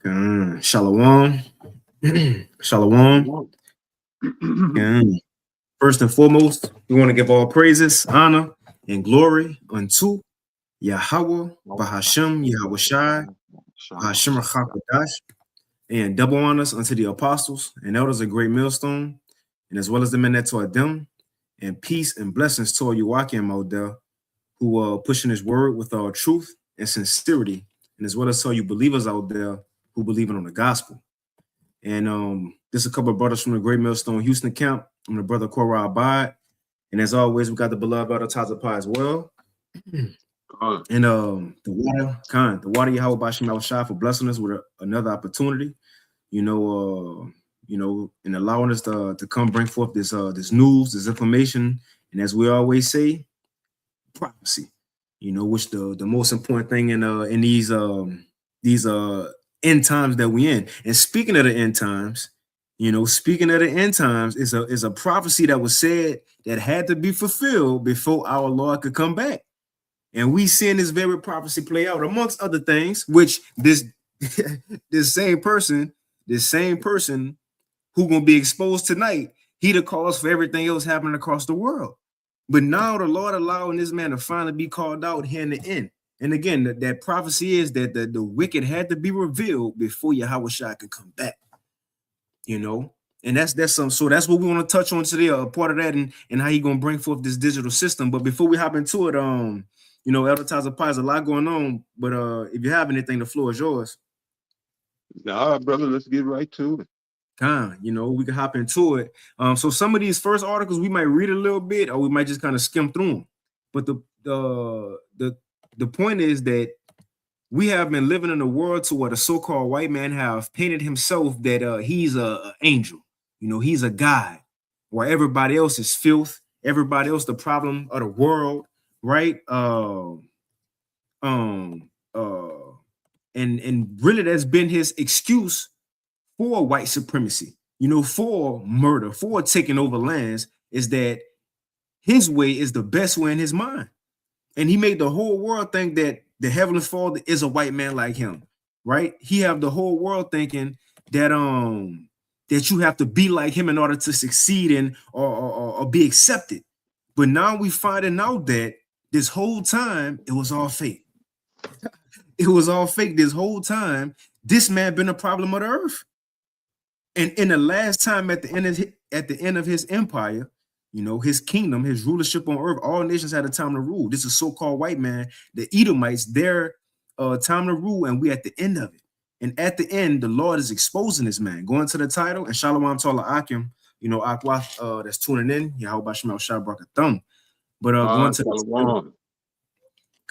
Shalom. Shalom. First and foremost, we want to give all praises, honor, and glory unto Yahweh, Bahashem, Yahweh Shai, Bahashem Rachakadash, and double honors unto the apostles and elders of Great Millstone, and as well as the men that taught them, and peace and blessings to Joachim out there who are pushing his word with truth and sincerity, and as well as to you believers out there who believe in on the gospel. And there's a couple of brothers from the Great Millstone Houston camp. I'm the brother Korah Abad. And as always, we got the beloved brother Tazapah as well. And the water Yahweh Bashim Shai for blessing us with another opportunity, and allowing us to come bring forth this news, this information, and as we always say, prophecy. Which the most important thing in these end times that we in. And speaking of the end times, is a prophecy that was said that had to be fulfilled before our Lord could come back. And we seeing this very prophecy play out, amongst other things, which this same person who gonna be exposed tonight, he the cause for everything else happening across the world. But now the Lord allowing this man to finally be called out here in the end. And again, that prophecy is that the wicked had to be revealed before Yahweh Shai could come back. And that's some. So that's what we want to touch on today. A part of that, and how he gonna bring forth this digital system. But before we hop into it, Elder Tazapah, there's a lot going on. But if you have anything, the floor is yours. Nah, brother, let's get right to it. We can hop into it. So some of these first articles we might read a little bit, or we might just kind of skim through them. But the point is that we have been living in a world to where the so-called white man have painted himself that he's an angel, he's a god, where everybody else is filth, everybody else the problem of the world, right? And really that's been his excuse for white supremacy, for murder, for taking over lands, is that his way is the best way in his mind. And he made the whole world think that the Heavenly Father is a white man like him, right? He have the whole world thinking that that you have to be like him in order to succeed and or be accepted. But now we finding out that this whole time it was all fake. It was all fake this whole time. This man been a problem of the earth. And in the last time at the end of his empire, his kingdom, his rulership on earth, all nations had a time to rule. This is so-called white man, the Edomites, their time to rule, and we at the end of it. And at the end, the Lord is exposing this man. Going to the title, and Shalom Tala Akim, Akwa that's tuning in, Yahweh Shemel Shabrak Thumb. But going to the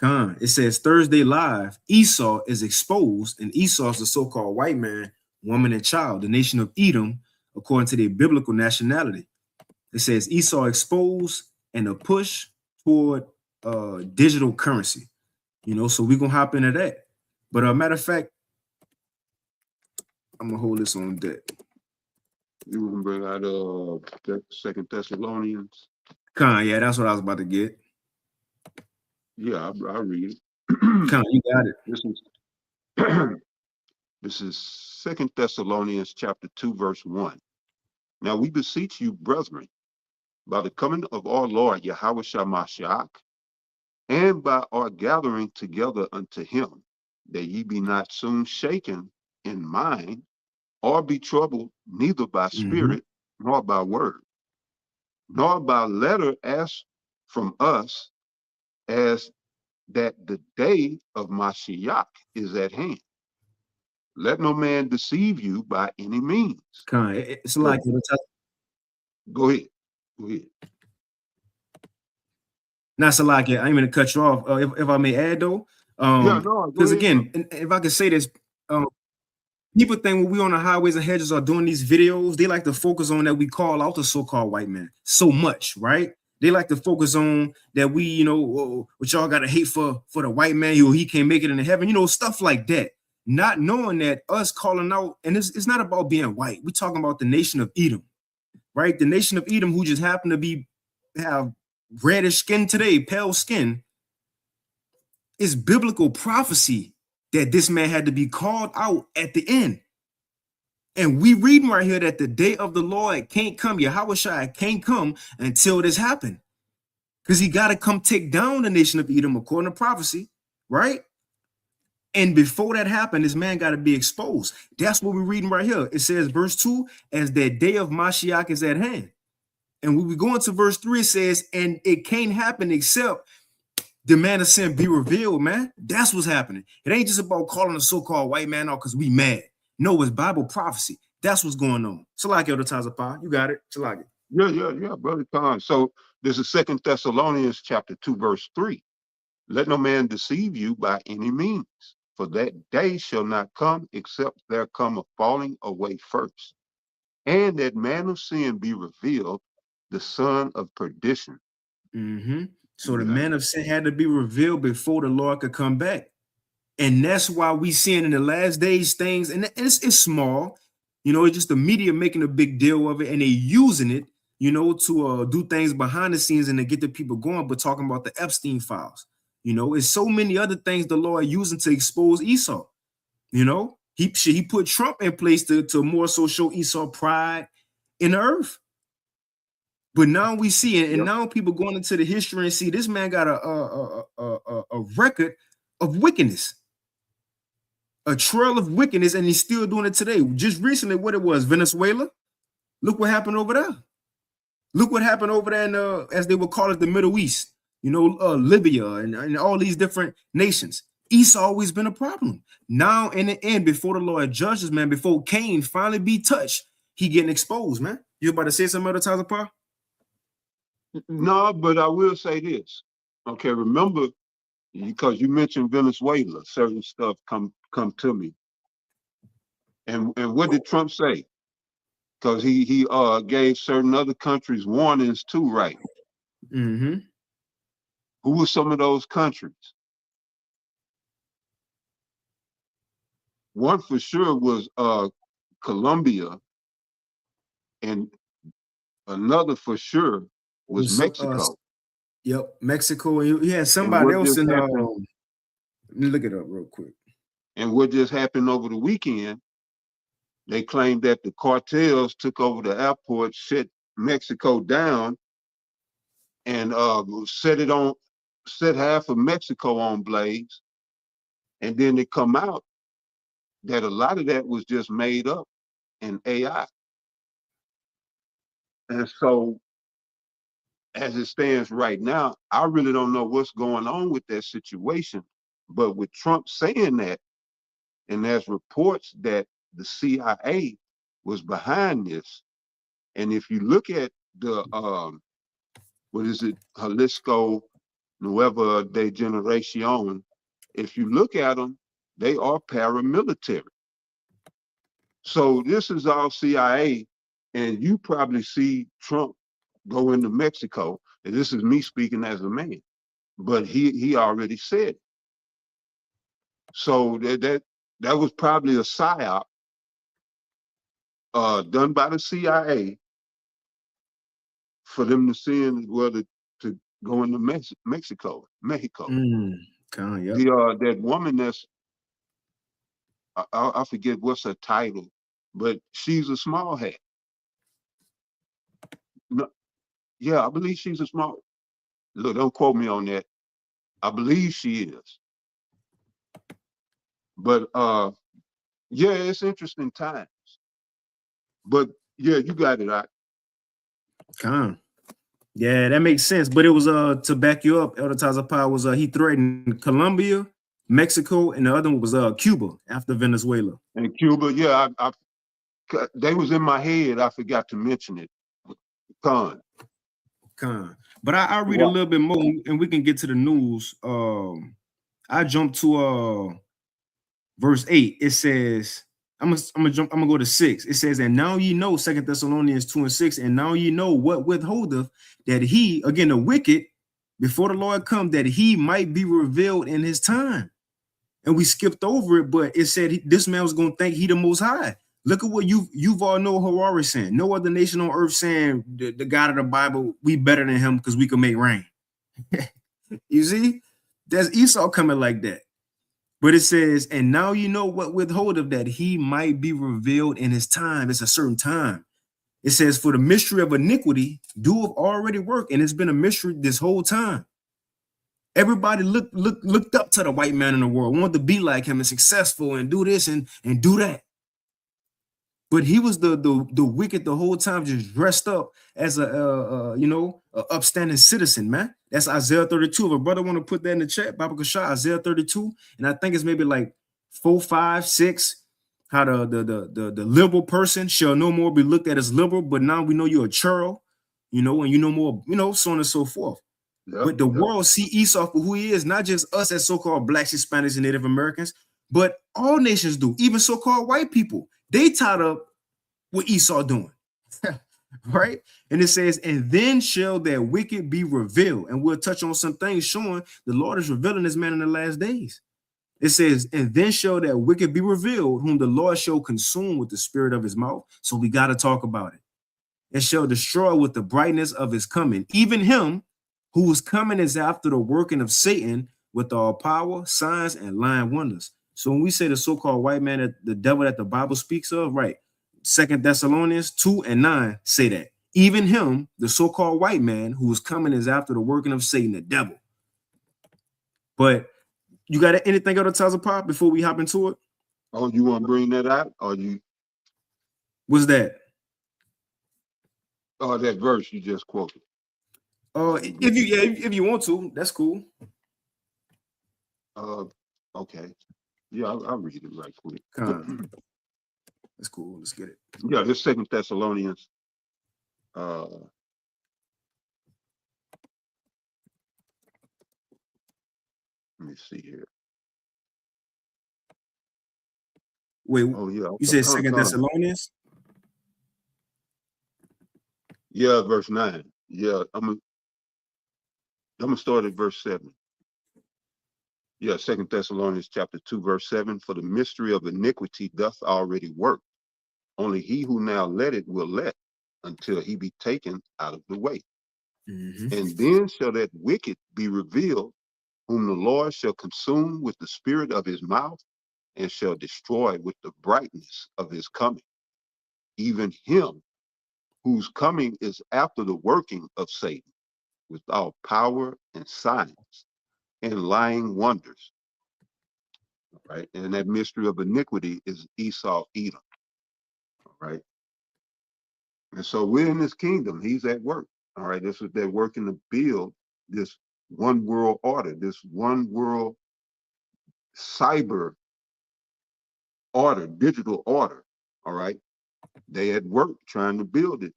title, it says Thursday Live, Esau is exposed, and Esau is the so-called white man, woman, and child, the nation of Edom, according to their biblical nationality. It says Esau exposed and a push toward digital currency. So we're gonna hop into that. But matter of fact, I'm gonna hold this on deck. You want to bring out Second Thessalonians? Yeah, that's what I was about to get. Yeah, I'll read it. You got it. This is Second Thessalonians chapter 2, verse 1. Now we beseech you, brethren, by the coming of our Lord Yahweh Shemashach, and by our gathering together unto him, that ye be not soon shaken in mind, or be troubled neither by spirit, nor by word, nor by letter as from us, as that the day of Mashiach is at hand. Let no man deceive you by any means. It's like Go ahead. Not Salakia, I ain't gonna cut you off. If I may add though, because again, if I could say this, people think when we on the highways and hedges are doing these videos, they like to focus on that we call out the so-called white man so much, right? They like to focus on that we, what y'all got to hate for the white man, he can't make it into heaven, stuff like that. Not knowing that us calling out, and it's not about being white. We're talking about the nation of Edom, right? The nation of Edom, who just happen to have reddish skin today, pale skin, is biblical prophecy that this man had to be called out at the end. And we reading right here that the day of the Lord can't come. Yahushua can't come until this happened. Because he got to come take down the nation of Edom according to prophecy, right? And before that happened, this man got to be exposed. That's what we're reading right here. It says, verse 2, as the day of Mashiach is at hand. And when we go into verse 3, it says, and it can't happen except the man of sin be revealed, man. That's what's happening. It ain't just about calling a so-called white man out because we mad. No, it's Bible prophecy. That's what's going on. Shalak Elder Tazapah. You got it. Shalak. Yeah, Brother Khan. So this is 2 Thessalonians chapter 2, verse 3. Let no man deceive you by any means, for that day shall not come except there come a falling away first, and that man of sin be revealed, the son of perdition. So the man of sin had to be revealed before the Lord could come back. And that's why we seeing in the last days things, and it's small, it's just the media making a big deal of it, and they using it, to do things behind the scenes and to get the people going, but talking about the Epstein files. It's so many other things the Lord using to expose Esau. He put Trump in place to more so show Esau pride in the earth. But now we see it, and now people going into the history and see this man got a record of wickedness, a trail of wickedness, and he's still doing it today. Just recently, what it was, Venezuela. Look what happened over there. Look what happened over there in, as they would call it, the Middle East. Libya and all these different nations. Esau always been a problem. Now, in the end, before the Lord judges, man, before Cain finally be touched, he getting exposed, man. You about to say something other times, Pa? No, but I will say this. Okay, remember, because you mentioned Venezuela, certain stuff come to me. And what did Trump say? Because he gave certain other countries warnings too, right? Who were some of those countries? One for sure was Colombia, and another for sure was Mexico. Yep, Mexico. Yeah, somebody else in. Let me look it up real quick. And what just happened over the weekend? They claimed that the cartels took over the airport, shut Mexico down, and set half of Mexico on blaze. And then they come out that a lot of that was just made up in AI. And so, as it stands right now, I really don't know what's going on with that situation. But with Trump saying that, and there's reports that the CIA was behind this. And if you look at the what is it, Jalisco Nueva de Generacion, if you look at them, they are paramilitary. So this is all CIA, and you probably see Trump go into Mexico. And this is me speaking as a man, but he already said it. So that was probably a psyop done by the CIA for them to send whether to go into Mexico. That woman that's I forget what's her title, but she's a small hat. No, yeah, I believe she's a small. Look, don't quote me on that. I believe she is. But yeah, it's interesting times. But yeah, you got it right. Yeah, that makes sense. But it was to back you up, Elder Tazapah was he threatened Colombia, Mexico, and the other one was Cuba after Venezuela. And Cuba, yeah, they was in my head. I forgot to mention it. Con. But I read a little bit more, and we can get to the news. I jumped to verse 8. It says, I'm gonna go to 6. It says, and now ye know, 2 Thessalonians 2 and 6, and now ye know what withholdeth, that he, again, the wicked, before the Lord come, that he might be revealed in his time. And we skipped over it, but it said this man was going to think he the most high. Look at what you've all know Harari saying. No other nation on earth saying the God of the Bible, we better than him because we can make rain. You see? There's Esau coming like that. But it says, and now you know what withhold of that he might be revealed in his time. It's a certain time. It says, for the mystery of iniquity do have already worked, and it's been a mystery this whole time. Everybody looked up to the white man in the world, wanted to be like him and successful and do this and do that. But he was the wicked the whole time, just dressed up as a upstanding citizen, man. That's Isaiah 32. If a brother want to put that in the chat, Baba Kashah, Isaiah 32, and I think it's maybe like 4, 5, 6. How the liberal person shall no more be looked at as liberal, but now we know you're a churl, and you know more, so on and so forth. Yep, But the yep. world see Esau for who he is, not just us as so-called blacks, Hispanics, and Native Americans, but all nations do, even so-called white people. They tied up what Esau doing, right? And it says, and then shall that wicked be revealed. And we'll touch on some things showing the Lord is revealing this man in the last days. It says, and then shall that wicked be revealed, whom the Lord shall consume with the spirit of his mouth. So we got to talk about it. And shall destroy with the brightness of his coming. Even him whose coming is after the working of Satan with all power, signs, and lying wonders. So when we say the so-called white man, the devil that the Bible speaks of, right? 2 Thessalonians 2:9 say that. Even him, the so-called white man whose coming is after the working of Satan, the devil. But you got anything else to tell us, Pop, before we hop into it? Oh, you want to bring that out? Or you? What's that? Oh, that verse you just quoted. If you want to, that's cool. Okay. Yeah, I'll read it right quick. That's cool. Let's get it. Yeah, this 2 Thessalonians. Let me see here. Wait, oh yeah, you said 2 Thessalonians? Yeah, verse 9. Yeah, I'm gonna start at verse 7. Yeah, 2 Thessalonians chapter 2, verse 7. For the mystery of iniquity doth already work. Only he who now let it will let until he be taken out of the way. And then shall that wicked be revealed, whom the Lord shall consume with the spirit of his mouth, and shall destroy with the brightness of his coming. Even him whose coming is after the working of Satan, with all power and signs and lying wonders. Right? And that mystery of iniquity is Esau, Edom. Right? And so we're in this kingdom. He's at work. All right. This is they're working to build this one world order, this one world cyber order, digital order. All right. They at work trying to build it,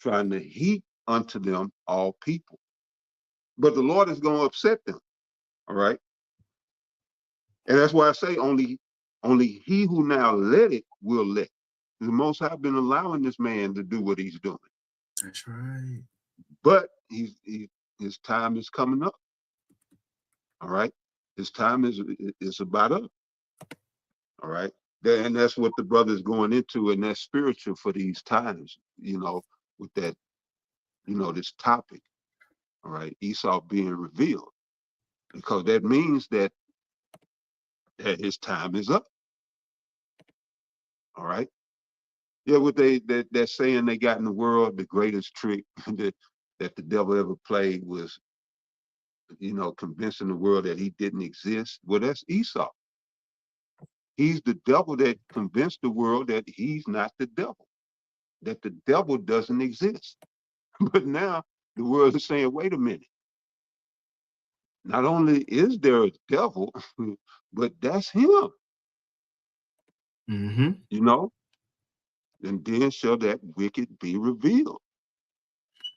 trying to heap unto them all people. But the Lord is going to upset them. All right. And that's why I say only he who now let it will let. The Most High been allowing this man to do what he's doing. That's right. But his time is coming up. All right. His time is about up. All right. And that's what the brother's going into, and that's spiritual for these times, with that, this topic. All right. Esau being revealed. Because that means that his time is up. All right. Yeah, what they're saying they got in the world, the greatest trick that the devil ever played was, convincing the world that he didn't exist. Well, that's Esau. He's the devil that convinced the world that he's not the devil, that the devil doesn't exist. But now the world is saying, wait a minute. Not only is there a devil, but that's him. And then shall that wicked be revealed,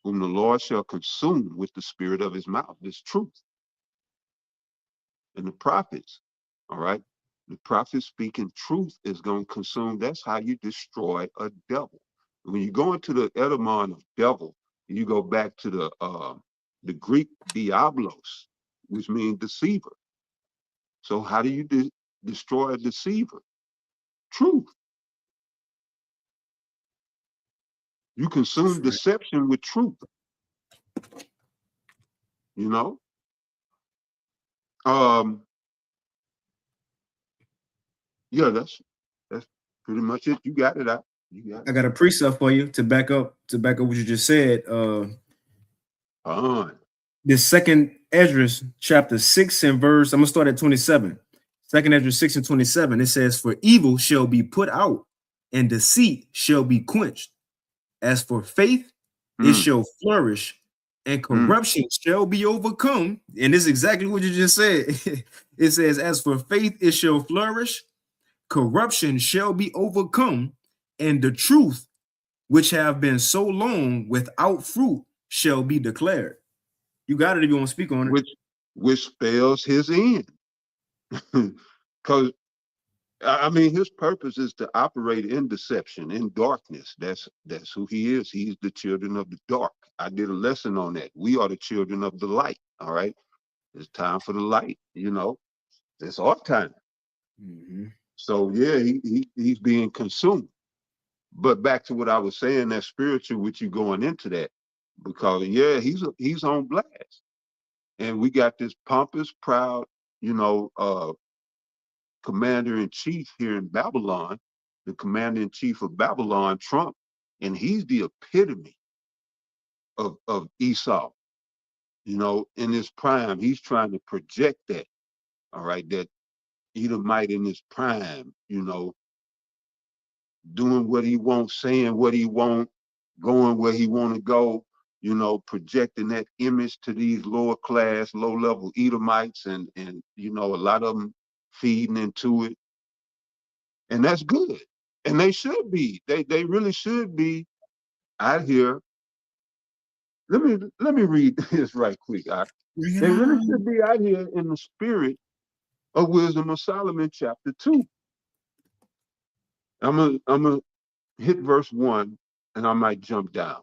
whom the Lord shall consume with the spirit of his mouth, this truth. And the prophets, all right? The prophet speaking truth is going to consume. That's how you destroy a devil. When you go into the etymon of devil, you go back to the Greek diablos, which means deceiver. So how do you destroy a deceiver? Truth. You consume deception with truth. Yeah, that's pretty much it. You got it out. You got I it. got a precept for you to back up what you just said. On. The second Esdras chapter 6 and verse, I'm gonna start at 27. Second Esdras 6 and 27, it says, "For evil shall be put out, and deceit shall be quenched. As for faith, it Mm, shall flourish, and mm. corruption shall be overcome." And this is exactly what you just said. It says, "As for faith, it shall flourish, corruption shall be overcome, and the truth, which have been so long without fruit, shall be declared." You got it if you want to speak on it. Which which spells his end. Because I mean, his purpose is to operate in deception, in darkness. That's who he is. He's the children of the dark. I did a lesson on that. We are the children of the light. All right. It's time for the light. It's our time. Mhm. So yeah, he's being consumed. But back to what I was saying, that spiritual with you going into that, because yeah, he's on blast, and we got this pompous, proud, you know, commander in chief here in Babylon, the commander in chief of Babylon, Trump, and he's the epitome of Esau. In his prime, he's trying to project that. All right, that Edomite in his prime, doing what he wants, saying what he wants, going where he want to go, projecting that image to these lower class, low level Edomites, and a lot of them feeding into it, and that's good. And they should be. They really should be out here. Let me read this right quick. Bring it They really out. should be out here in the spirit of Wisdom of Solomon, chapter 2. I'm gonna hit verse 1, and I might jump down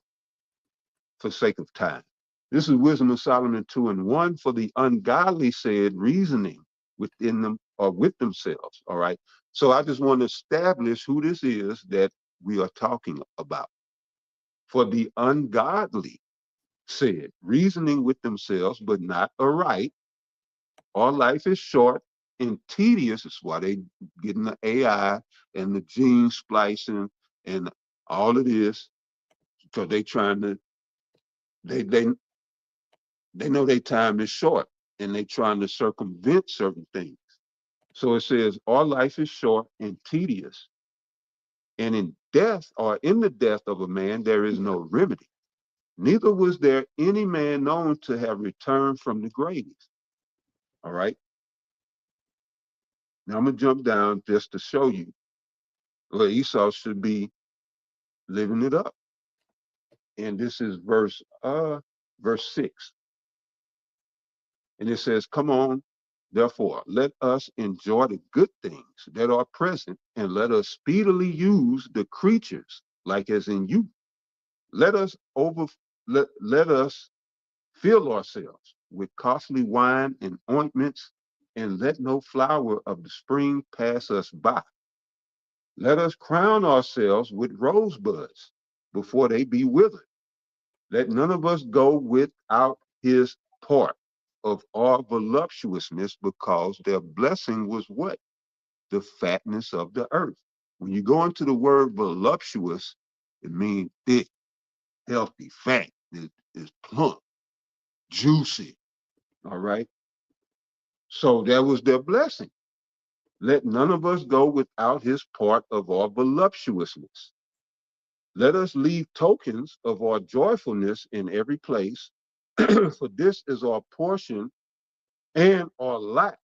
for sake of time. This is Wisdom of Solomon 2 and 1. For the ungodly said, reasoning within them or with themselves. All right. So I just want to establish who this is that we are talking about. For the ungodly said, reasoning with themselves, but not aright. Our life is short and tedious. That's why they getting the AI and the gene splicing and all of this, because they trying to they they know their time is short, and they trying to circumvent certain things. So it says, our life is short and tedious, and in death or in the death of a man, there is no remedy. Neither was there any man known to have returned from the grave. All right. Now I'm going to jump down just to show you where Esau should be living it up. And this is verse 6. And it says, come on, therefore, let us enjoy the good things that are present, and let us speedily use the creatures, like as in you. Let us over let us fill ourselves with costly wine and ointments, and let no flower of the spring pass us by. Let us crown ourselves with rosebuds before they be withered. Let none of us go without his part of our voluptuousness, because their blessing was what? The fatness of the earth. When you go into the word voluptuous, it means thick, healthy, fat, it's plump, juicy. All right. So that was their blessing. Let none of us go without his part of our voluptuousness. Let us leave tokens of our joyfulness in every place, for this is our portion, and our lot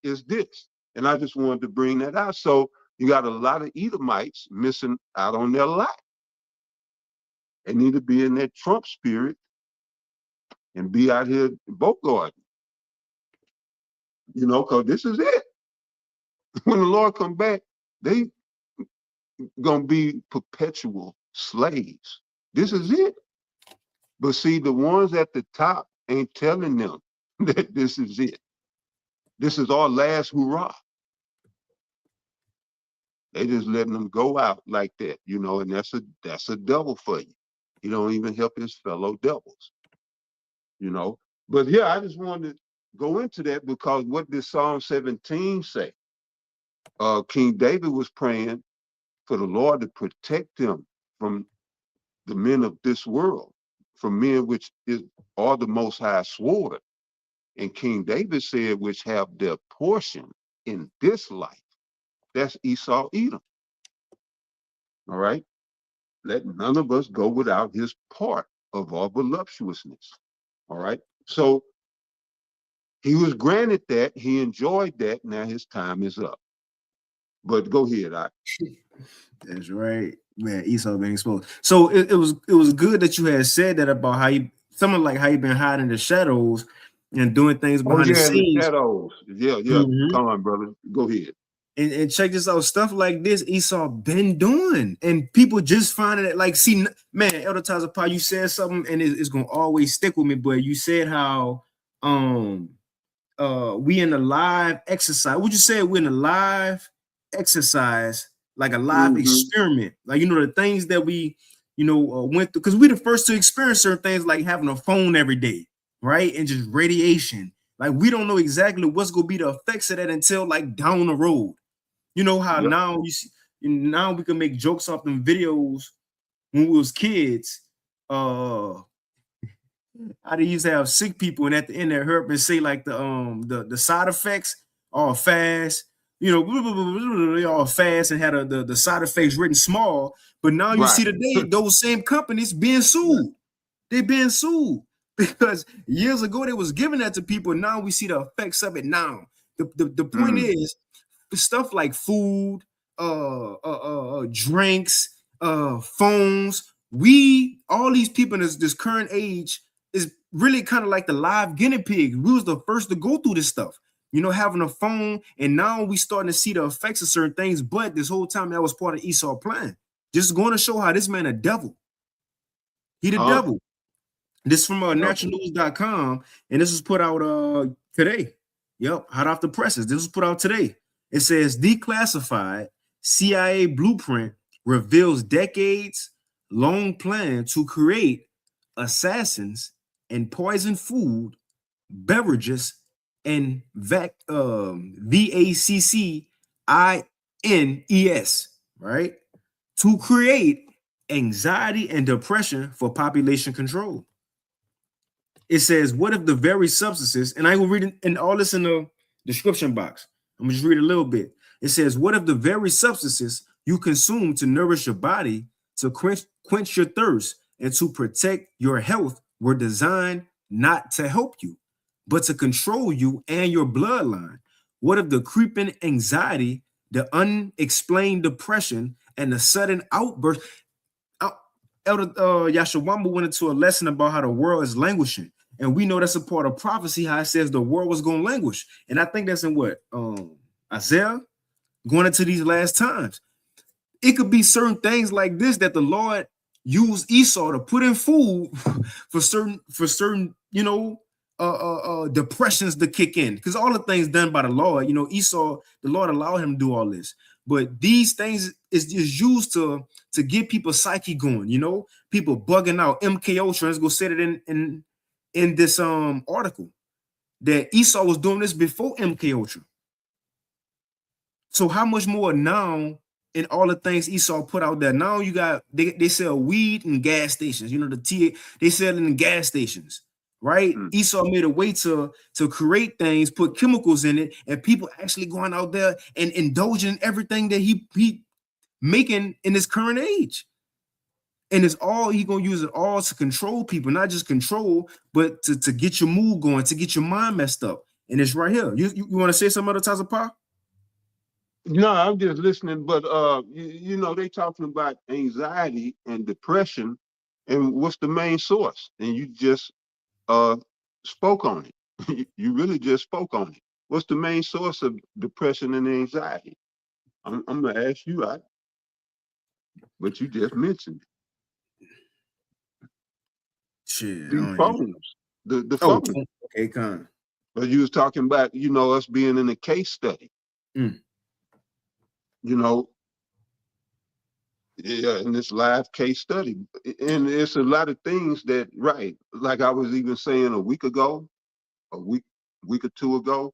is this. And I just wanted to bring that out. So you got a lot of Edomites missing out on their lot. They need to be in that Trump spirit and be out here boat garden, because this is it. When the Lord come back, they gonna be perpetual slaves. This is it. But see, the ones at the top ain't telling them that this is it. This is our last hurrah. They just letting them go out like that, and that's a devil for you. He don't even help his fellow devils, you know. But yeah, I just wanted to go into that, because what did Psalm 17 say? King David was praying for the Lord to protect him from the men of this world, from men which is are the Most High sword. And King David said, which have their portion in this life. That's Esau, Edom. All right. Let none of us go without his part of our voluptuousness. All right. So he was granted that. He enjoyed that. Now his time is up. But go ahead. That's right, man. Esau being exposed. So it was good that you had said that about how you something like how you been hiding in the shadows and doing things Oh, behind the yeah, in the scenes. shadows. Yeah, yeah. Mhm. Come on, brother. Go ahead. And check this out, stuff like this Esau been doing, and people just finding it. Like, see, man, Elder Tazapah, you said something, and it's gonna always stick with me. But you said how um we in a live exercise. Would you say we're in a live exercise, like a live Mm-hmm. experiment? Like, the things that we, went through, because we the first to experience certain things like having a phone every day, right? And just radiation. Like, we don't know exactly what's gonna be the effects of that until like down the road. You know how Yep. now you see, now we can make jokes off them videos when we was kids. How they used to have sick people, and at the end they hurt and say like the side effects all fast, they all fast and had the side effects written small. But now you Right. see today those same companies being Right. sued. They're being sued because years ago they was giving that to people. Now we see the effects of it now. The point Mm. is stuff like food, drinks, phones. We all these people in this current age is really kind of like the live guinea pig. We was the first to go through this stuff. Having a phone, and now we starting to see the effects of certain things. But this whole time that was part of Esau plan. Just going to show how this man a devil. He the Uh, devil. This from yep. naturalnews.com, and this was put out today. Yep, hot off the presses. This was put out today. It says declassified CIA blueprint reveals decades long plan to create assassins and poison food, beverages, and VACCINES, right? To create anxiety and depression for population control. It says, what if the very substances, and I will read in all this in the description box. I'm gonna just read a little bit. It says, what if the very substances you consume to nourish your body, to quench your thirst, and to protect your health were designed not to help you, but to control you and your bloodline? What if the creeping anxiety, the unexplained depression, and the sudden outburst? Elder Yashawamba went into a lesson about how the world is languishing. And we know that's a part of prophecy, how it says the world was going to languish. And I think that's in what? Isaiah, going into these last times. It could be certain things like this that the Lord used Esau to put in food for certain, depressions to kick in. Because all the things done by the Lord, Esau, the Lord allowed him to do all this. But these things is used to get people psyche going, people bugging out. MK Ultra, let's go say it in this article that Esau was doing this before MK Ultra. So how much more now in all the things Esau put out there? Now you got they sell weed in gas stations. They sell it in gas stations, right? Mm. Esau made a way to create things, put chemicals in it, and people actually going out there and indulging in everything that he making in this current age. And it's all he gonna use it all to control people, not just control, but to get your mood going, to get your mind messed up. And it's right here. You want to say some other types of pop? No, I'm just listening, but they talking about anxiety and depression, and what's the main source? And you just uh spoke on it. You really just spoke on it. What's the main source of depression and anxiety? I'm gonna ask you out, but you just mentioned it. Shit, I These don't even. phones, the Oh, phone. okay, con. But you was talking about, us being in a case study. Mm. You know, yeah, in this live case study. And it's a lot of things that, right, like I was even saying a week or two ago,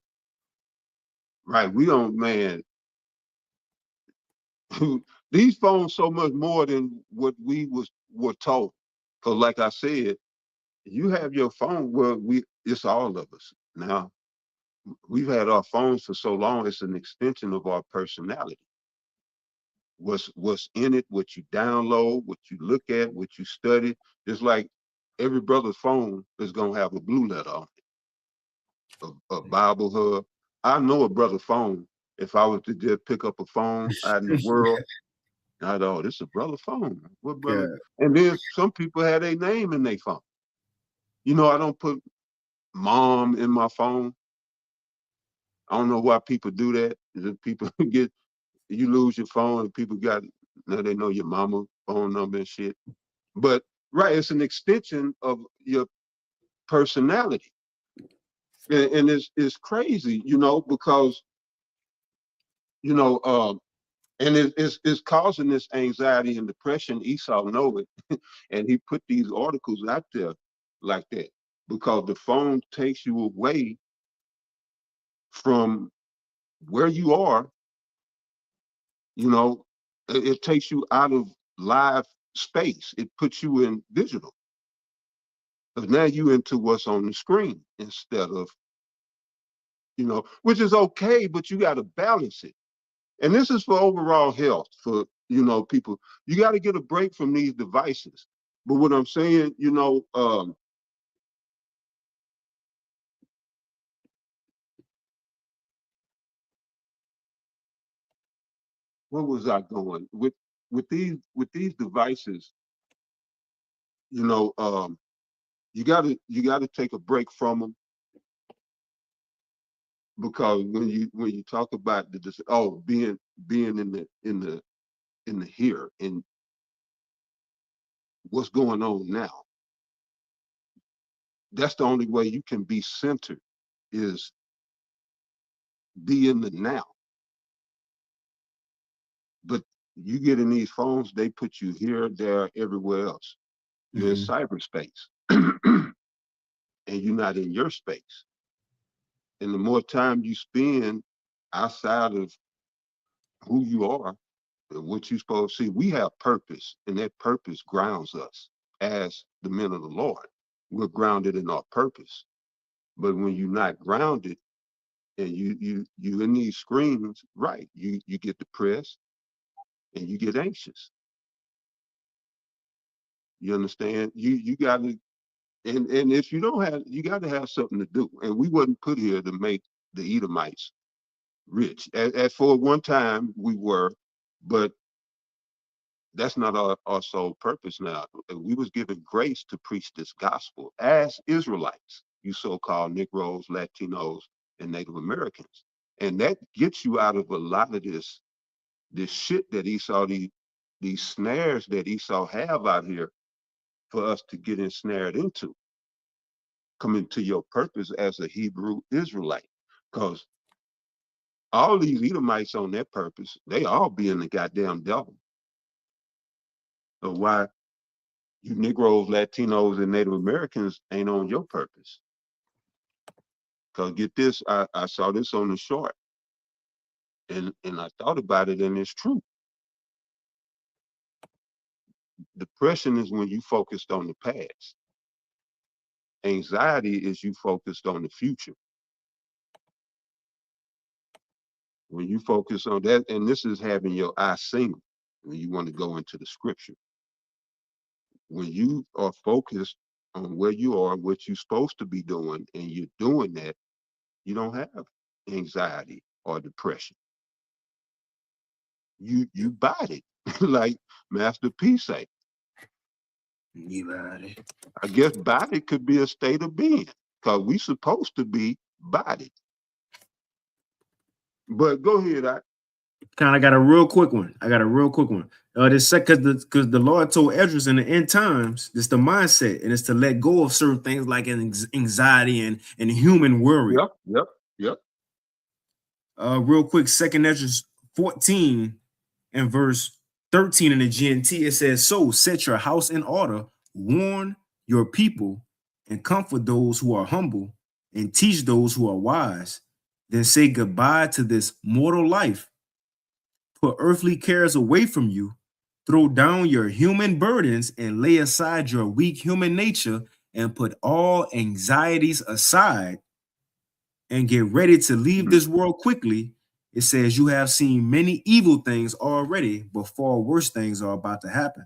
right, we don't, man, These phones so much more than what were told. Because like I said, you have your phone. Well, it's all of us now. We've had our phones for so long. It's an extension of our personality. What's in it, what you download, what you look at, what you study. It's like every brother's phone is gonna have a blue letter on it, a Bible hub. I know a brother's phone. If I was to just pick up a phone out in the world, I know this is a brother phone. What brother? Yeah. And then some people had a name in their phone. I don't put mom in my phone. I don't know why people do that. People you lose your phone and people now they know your mama phone number and shit. But right, it's an extension of your personality. And it's crazy, because you know, and it's causing this anxiety and depression. Esau know it, and he put these articles out there like that because the phone takes you away from where you are. It takes you out of live space. It puts you in digital. Because now you into what's on the screen instead of, which is okay, but you got to balance it. And this is for overall health for, people. You got to get a break from these devices. But what I'm saying, where was I going with these devices? You got to take a break from them because when you talk about being in the here and what's going on now, that's the only way you can be centered is be in the now. But you get in these phones, they put you here, there, everywhere else. You're in cyberspace and you're not in your space. And the more time you spend outside of who you are and what you're supposed to see, we have purpose, and that purpose grounds us as the men of the Lord. We're grounded in our purpose. But when you're not grounded and you in these screens, right, you get depressed and you get anxious. You understand? You gotta and if you don't have you gotta have something to do. And we wasn't put here to make the Edomites rich. As for one time we were, but that's not our sole purpose now. We was given grace to preach this gospel as Israelites, you so-called Negroes, Latinos, and Native Americans. And that gets you out of a lot of this shit that Esau, these snares that Esau have out here for us to get ensnared into, coming to your purpose as a Hebrew Israelite. Because all these Edomites on their purpose, they all being the goddamn devil. So why you Negroes, Latinos, and Native Americans ain't on your purpose? Because get this, I saw this on the short, and I thought about it, and it's true. Depression is when you focused on the past. Anxiety is you focused on the future. When you focus on that, and this is having your eye single when you want to go into the scripture. When you are focused on where you are, what you're supposed to be doing, and you're doing that, you don't have anxiety or depression. You body like Master P say. You got it. I guess body could be a state of being because we supposed to be body. But go ahead, Kind of got a real quick one. I got a real quick one. This because the Lord told Esdras in the end times, this the mindset, and it's to let go of certain things like anxiety and human worry. Yep. Real quick, Second Esdras 14 and verse 13 in the GNT, it says, "So set your house in order, warn your people, and comfort those who are humble, and teach those who are wise. Then say goodbye to this mortal life Put earthly cares away from you, throw down your human burdens, and lay aside your weak human nature, and put all anxieties aside and get ready to leave Mm, this world quickly. It says you have seen many evil things already, but far worse things are about to happen.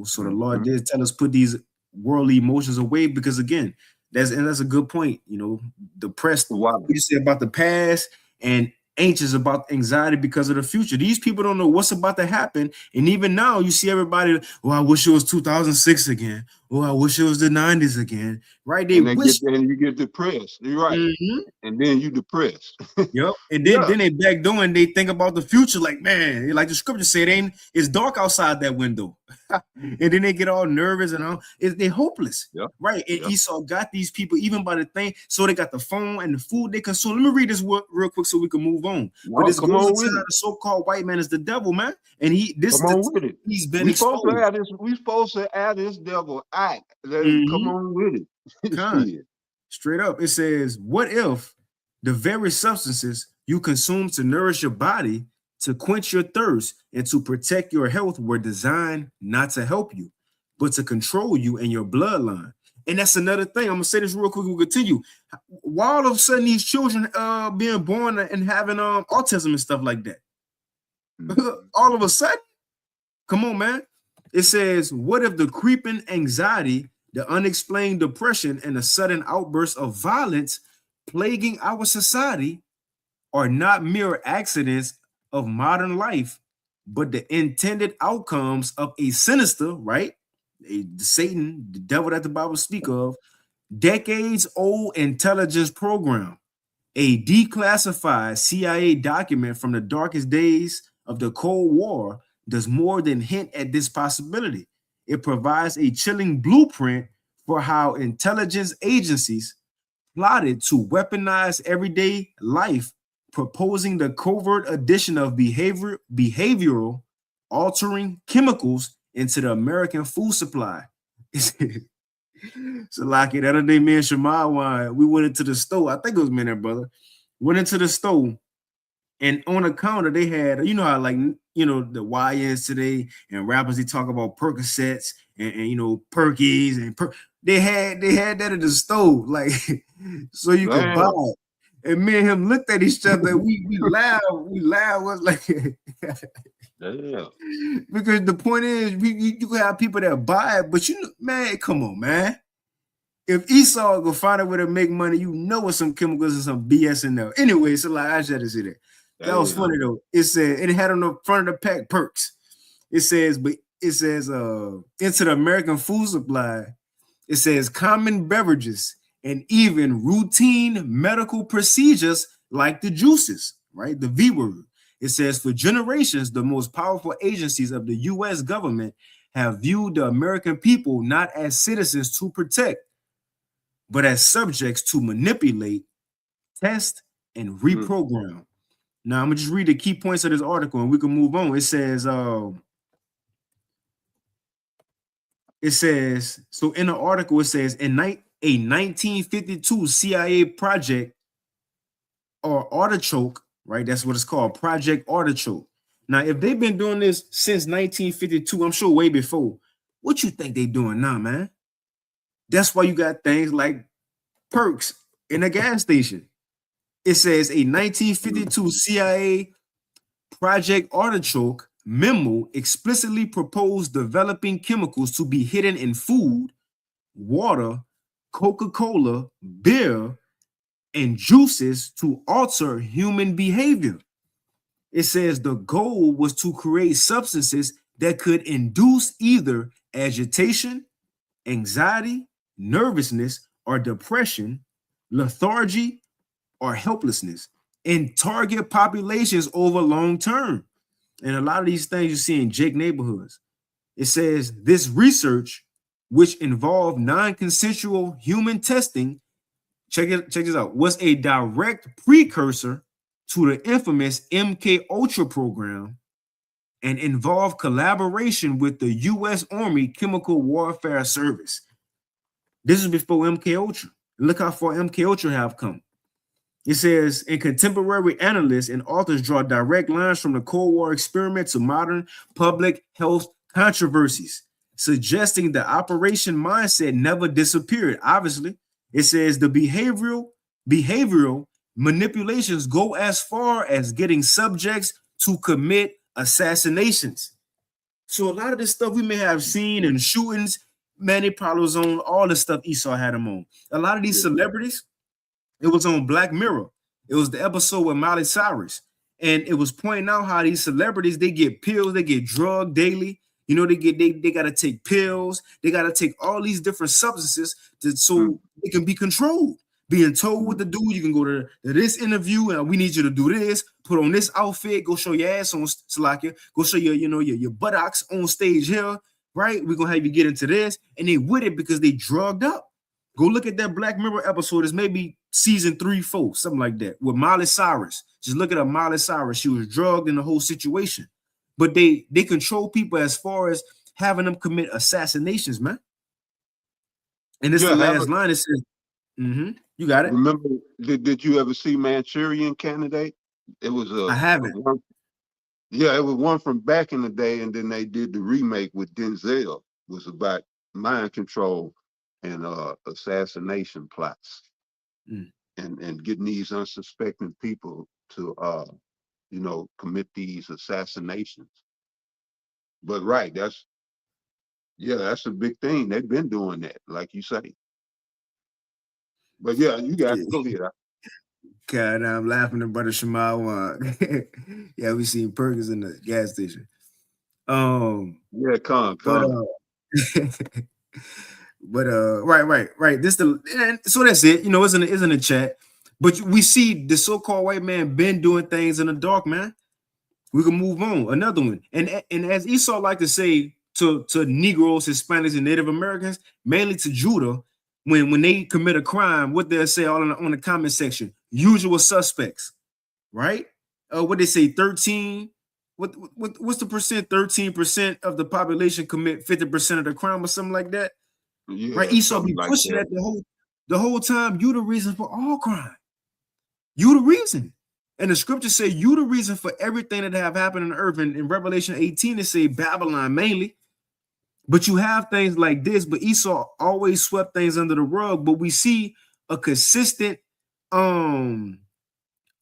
So the Lord mhm. did tell us put these worldly emotions away, because again, that's a good point. Depressed, Wow. what you say about the past, and anxious about anxiety because of the future. These people don't know what's about to happen, and even now you see everybody. Oh, I wish it was 2006 again. Oh, I wish it was the 90s again. Right? They And they wish. get there and you get depressed. You're right. Mhm. And then you depressed. Yep. And then Yeah. then they back door and they think about the future, like, man, like the scripture said, it's dark outside that window. And then they get all nervous and all. They're hopeless. Yeah. Right. And Yeah. Esau got these people even by the thing. So they got the phone and the food they consume. Let me read this real quick so we can move on. But No, this come goes on into with how it. the so-called white man is the devil, man. And Come on with it. he's been We supposed to exposed. have this. We supposed to have this devil act. Come Mm-hmm. on with it. Con. Shit. Straight up, it says, what if the very substances you consume to nourish your body, to quench your thirst, and to protect your health were designed not to help you, but to control you and your bloodline? And that's another thing. I'm gonna say this real quick. We'll continue. Why all of a sudden these children being born and having autism and stuff like that? Mhm. All of a sudden, come on, man. It says, what if the creeping anxiety, the unexplained depression, and the sudden outburst of violence plaguing our society are not mere accidents of modern life, but the intended outcomes of a sinister, right? Satan, the devil that the Bible speak of, decades old intelligence program. A declassified CIA document from the darkest days of the Cold War does more than hint at this possibility. It provides a chilling blueprint for how intelligence agencies plotted to weaponize everyday life, proposing the covert addition of behavioral altering chemicals into the American food supply. So like it, that other day, me and Shema, we went into the store. I think it was me and that brother. Went into the store, and on the counter they had, how like the YNs today and rappers, they talk about Percocets and Perkies and they had that at the store, like so you could buy Damn. it. And me and him looked at each other. We laughed. We laughed. Was like Damn. because the point is, you have people that buy it, but man, come on, man. If Esau go find a way to make money, it's some chemicals and some BS in there. Anyway, so like I just had to say that. That was funny Damn. though. It said it had on the front of the pack perks. It says into the American food supply. It says common beverages and even routine medical procedures like the juices, right? The V word. It says for generations, the most powerful agencies of the US government have viewed the American people not as citizens to protect, but as subjects to manipulate, test, and Mm. reprogram. Now I'm gonna just read the key points of this article and we can move on. It says so in the article, it says a 1952 CIA project or artichoke, right? That's what it's called, Project Artichoke. Now, if they've been doing this since 1952, I'm sure way before, what you think they doing now, man? That's why you got things like perks in a gas station. It says a Mm. 1952 CIA Project Artichoke memo explicitly proposed developing chemicals to be hidden in food, water, Coca-Cola, beer, and juices to alter human behavior. It says the goal was to create substances that could induce either agitation, anxiety, nervousness, or depression, lethargy, or helplessness in target populations over long term. And a lot of these things you see in Jake neighborhoods. It says this research, which involved non-consensual human testing, check this out, was a direct precursor to the infamous MK Ultra program and involved collaboration with the U.S. Army Chemical Warfare Service. This is before MK Ultra. Look how far MK Ultra have come. It says, in contemporary analysts and authors draw direct lines from the Cold War experiment to modern public health controversies, suggesting the operation mindset never disappeared. Obviously, it says the behavioral manipulations go as far as getting subjects to commit assassinations. So a lot of this stuff we may have seen in shootings, man, it probably was on all the stuff Esau had them on. A lot of these Yeah. celebrities, it was on Black Mirror. It was the episode with Miley Cyrus. And it was pointing out how these celebrities, they get pills, they get drugged daily. You know, they gotta take pills, they gotta take all these different substances Mm, so they can be controlled. Being told what mm, to do, you can go to this interview and we need you to do this, put on this outfit, go show your ass on Salakia, go show your buttocks on stage here, right? We're gonna have you get into this, and they with it because they drugged up. Go look at that Black Mirror episode. It's maybe season 3, 4, something like that, with Miley Cyrus. Just look at her, Miley Cyrus. She was drugged in the whole situation. But they control people as far as having them commit assassinations, man. And this is the yeah, last line. It says, you got it. remember, did you ever see Manchurian Candidate? It was I a haven't. one, yeah, it was one from back in the day, and then they did the remake with Denzel. It was about mind control and assassination plots, Mm. and getting these unsuspecting people to commit these assassinations. But right, that's a big thing. They've been doing that, like you say. But yeah, you got Yeah. it. Go ahead. God, I'm laughing at Brother Shema. Yeah, we seen Perkins in the gas station. Um, Yeah, but come. right. This the and so that's it. You know, it's in the chat. But we see the so-called white man been doing things in the dark, man. We can move on. Another one. And as Esau like to say to Negroes, Hispanics, and Native Americans, mainly to Judah, when they commit a crime, what they'll say all on the comment section, usual suspects, right? What they say, 13. What's the percent? 13% of the population commit 50% of the crime or something like that. Right? Yeah, Esau something be like pushing that. that the whole time. You the reason for all crime. You the reason. And the scriptures say you the reason for everything that have happened on earth. And in Revelation 18, it say Babylon mainly. But you have things like this, but Esau always swept things under the rug. But we see a consistent um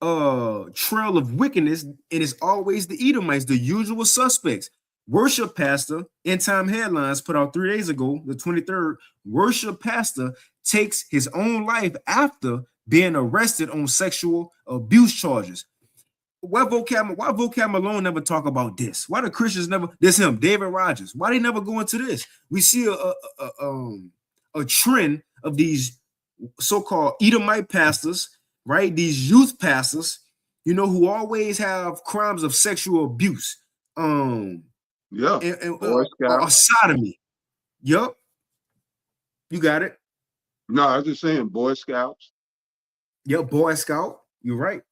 trail of wickedness, and it's always the Edomites, the usual suspects. Worship pastor, End Time Headlines put out 3 days ago, the 23rd. Worship pastor takes his own life after being arrested on sexual abuse charges. Why vocab alone never talk about this? Why the Christians never? This him, David Rogers. Why they never go into this? We see a trend of these so-called Edomite pastors, right? These youth pastors, who always have crimes of sexual abuse, Yeah, Boy or Scout. sodomy. Yup, you got it. No, I was just saying Boy Scouts. Yep, Boy Scout. You're right.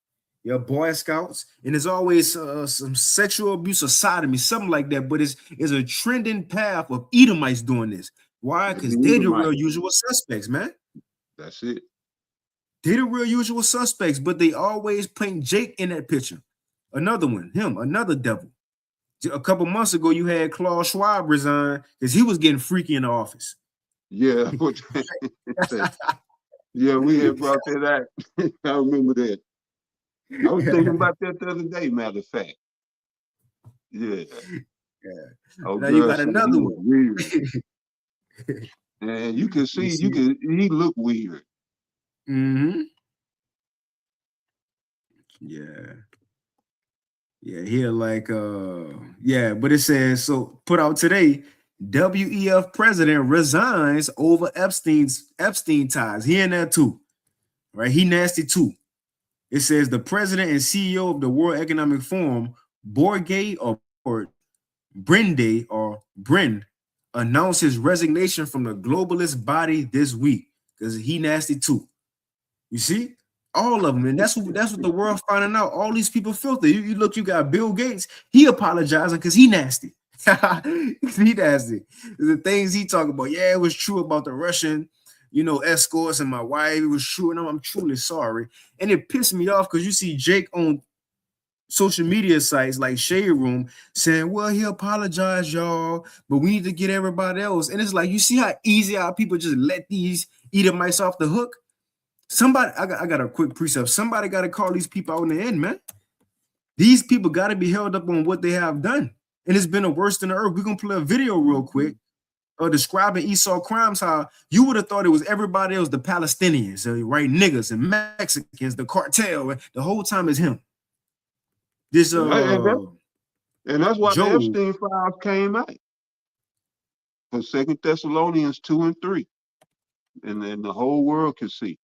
Yeah, Boy Scouts, and there's always some sexual abuse or sodomy, something like that. But it's a trending path of Edomites doing this. Why? They Because be they're the Edomite. real usual suspects, man. That's it. They're the real usual suspects, but they always paint Jake in that picture. Another one, him, another devil. A couple months ago, you had Klaus Schwab resign because he was getting freaky in the office. Yeah, yeah, we had brought that out. I remember that. I was thinking about that the other day, matter of fact. Yeah. Yeah. Oh, Now you girl got said he another was one. weird. And you can You see, see? he looked weird. Mm-hmm. Yeah. Yeah, here but it says so put out today, WEF president resigns over Epstein ties. He in there too, right? He nasty too. It says the president and CEO of the World Economic Forum, Borge or Brinde or Brind, announced his resignation from the globalist body this week because he nasty too. You see? All of them. And that's what the world finding out. All these people filthy. You look, you got Bill Gates. He apologizing because he nasty. He nasty. The things he talking about. Yeah, it was true about the Russian, escorts and my wife was shooting them. I'm truly sorry. And it pissed me off because you see Jake on social media sites like Shade Room saying, well, he apologized, y'all, but we need to get everybody else. And it's like, you see how easy our people just let these Edomites off the hook? Somebody, I got a quick precept. Somebody got to call these people out in the end, man. These people got to be held up on what they have done. And it's been a worse than the earth. We're going to play a video real quick describing Esau crimes, how you would have thought it was everybody else, the Palestinians, right? Niggas and Mexicans, the cartel. The whole time is him. This And that's why the Job. Epstein files came out for 2 Thessalonians 2 and 3. And then the whole world can see.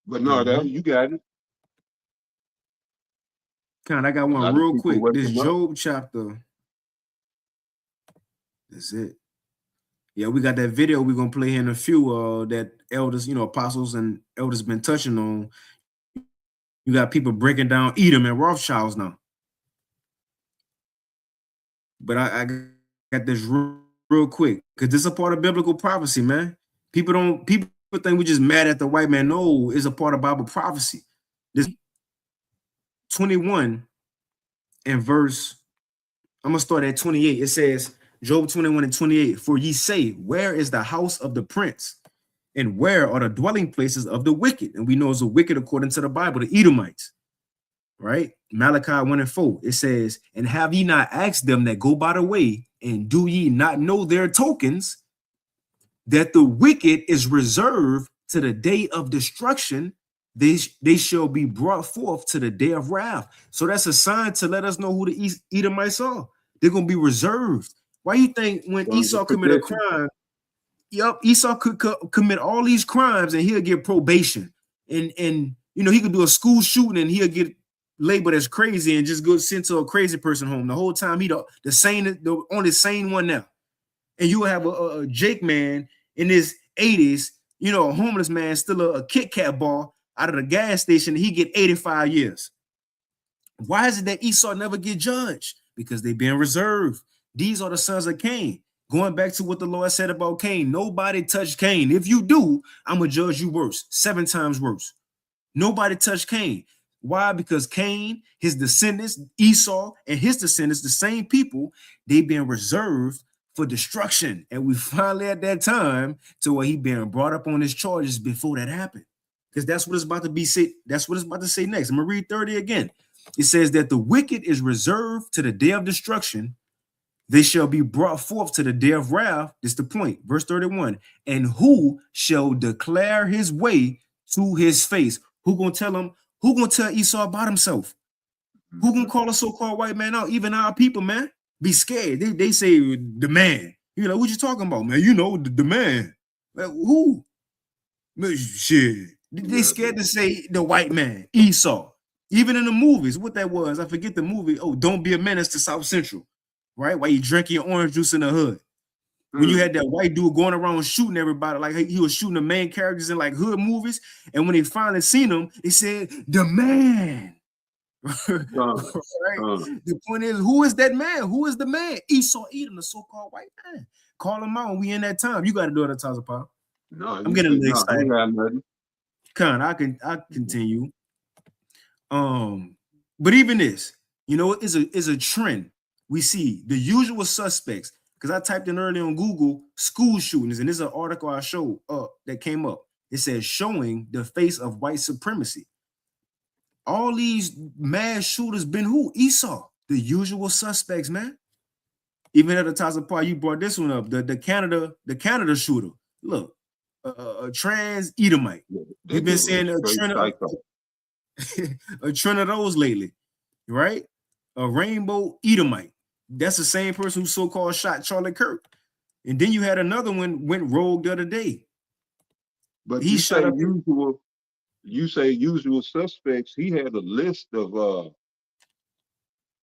But no, that you got it. I got one real quick. This Job chapter. That's it. Yeah, we got that video we're gonna play here in a few that elders, apostles and elders been touching on. You got people breaking down Edom and Rothschilds now. But I got this real quick because this is a part of biblical prophecy, man. People think we just mad at the white man. No, it's a part of Bible prophecy. This 21 and verse, I'm gonna start at 28. It says, Job 21 and 28, for ye say, where is the house of the prince? And where are the dwelling places of the wicked? And we know it's a wicked according to the Bible, the Edomites, right? Malachi 1 and 4, it says, and have ye not asked them that go by the way, and do ye not know their tokens, that the wicked is reserved to the day of destruction, they shall be brought forth to the day of wrath. So that's a sign to let us know who the Edomites are. They're going to be reserved. Why you think when Esau commit a crime, Esau could commit all these crimes and he'll get probation. And he could do a school shooting and he'll get labeled as crazy and just go sent to a crazy person home. The whole time the only sane one now. And you will have a Jake man in his 80s, a homeless man, still a Kit Kat bar out of the gas station, and he get 85 years. Why is it that Esau never get judged? Because they being reserved. These are the sons of Cain. Going back to what the Lord said about Cain, nobody touched Cain. If you do, I'm going to judge you worse, 7 times worse. Nobody touched Cain. Why? Because Cain, his descendants, Esau, and his descendants, the same people, they been reserved for destruction. And we finally at that time to where he being brought up on his charges before that happened. Because that's what it's about to be said. That's what it's about to say next. I'm going to read 30 again. It says that the wicked is reserved to the day of destruction. They shall be brought forth to the day of wrath. This is the point. Verse 31. And who shall declare his way to his face? Who gonna tell him? Who gonna tell Esau about himself? Who gonna call a so-called white man out? Even our people, man, be scared. They say the man. What you talking about, man? The man. Who? Shit. They scared to say the white man, Esau. Even in the movies, what that was, I forget the movie. Oh, Don't Be a Menace to South Central. Right? While you drinking your orange juice in the hood. When you had that white dude going around shooting everybody, like he was shooting the main characters in like hood movies. And when they finally seen him, they said, the man. Right? The point is, who is that man? Who is the man? Esau Edom, the so-called white man. Call him out. We in that time. You got to do it at times, Pop. No, I'm getting a little excited. I continue. But even this, is a trend. We see the usual suspects, because I typed in earlier on Google school shootings, and there's an article I showed that came up. It says showing the face of white supremacy. All these mass shooters been who? Esau, the usual suspects, man. Even at the Taza Park, you brought this one up. The Canada shooter. Look, a trans Edomite. We've been seeing a trend of those lately, right? A rainbow Edomite. That's the same person who so-called shot Charlie Kirk. And then you had another one went rogue the other day. But he shot up usual suspects. He had a list of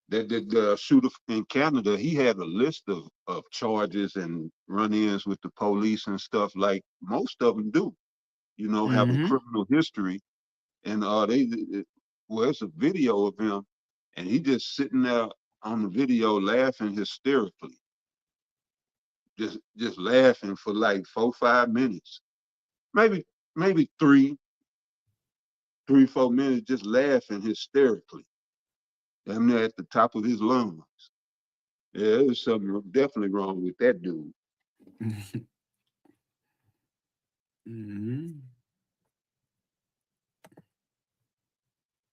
the shooter in Canada. He had a list of charges and run-ins with the police and stuff, like most of them do. Have a criminal history. And it's a video of him, and he just sitting there on the video laughing hysterically. just laughing for like 4-5 minutes, maybe 3-4 minutes, just laughing hysterically. Damn near at the top of his lungs. Yeah, there's something definitely wrong with that dude. Mhm.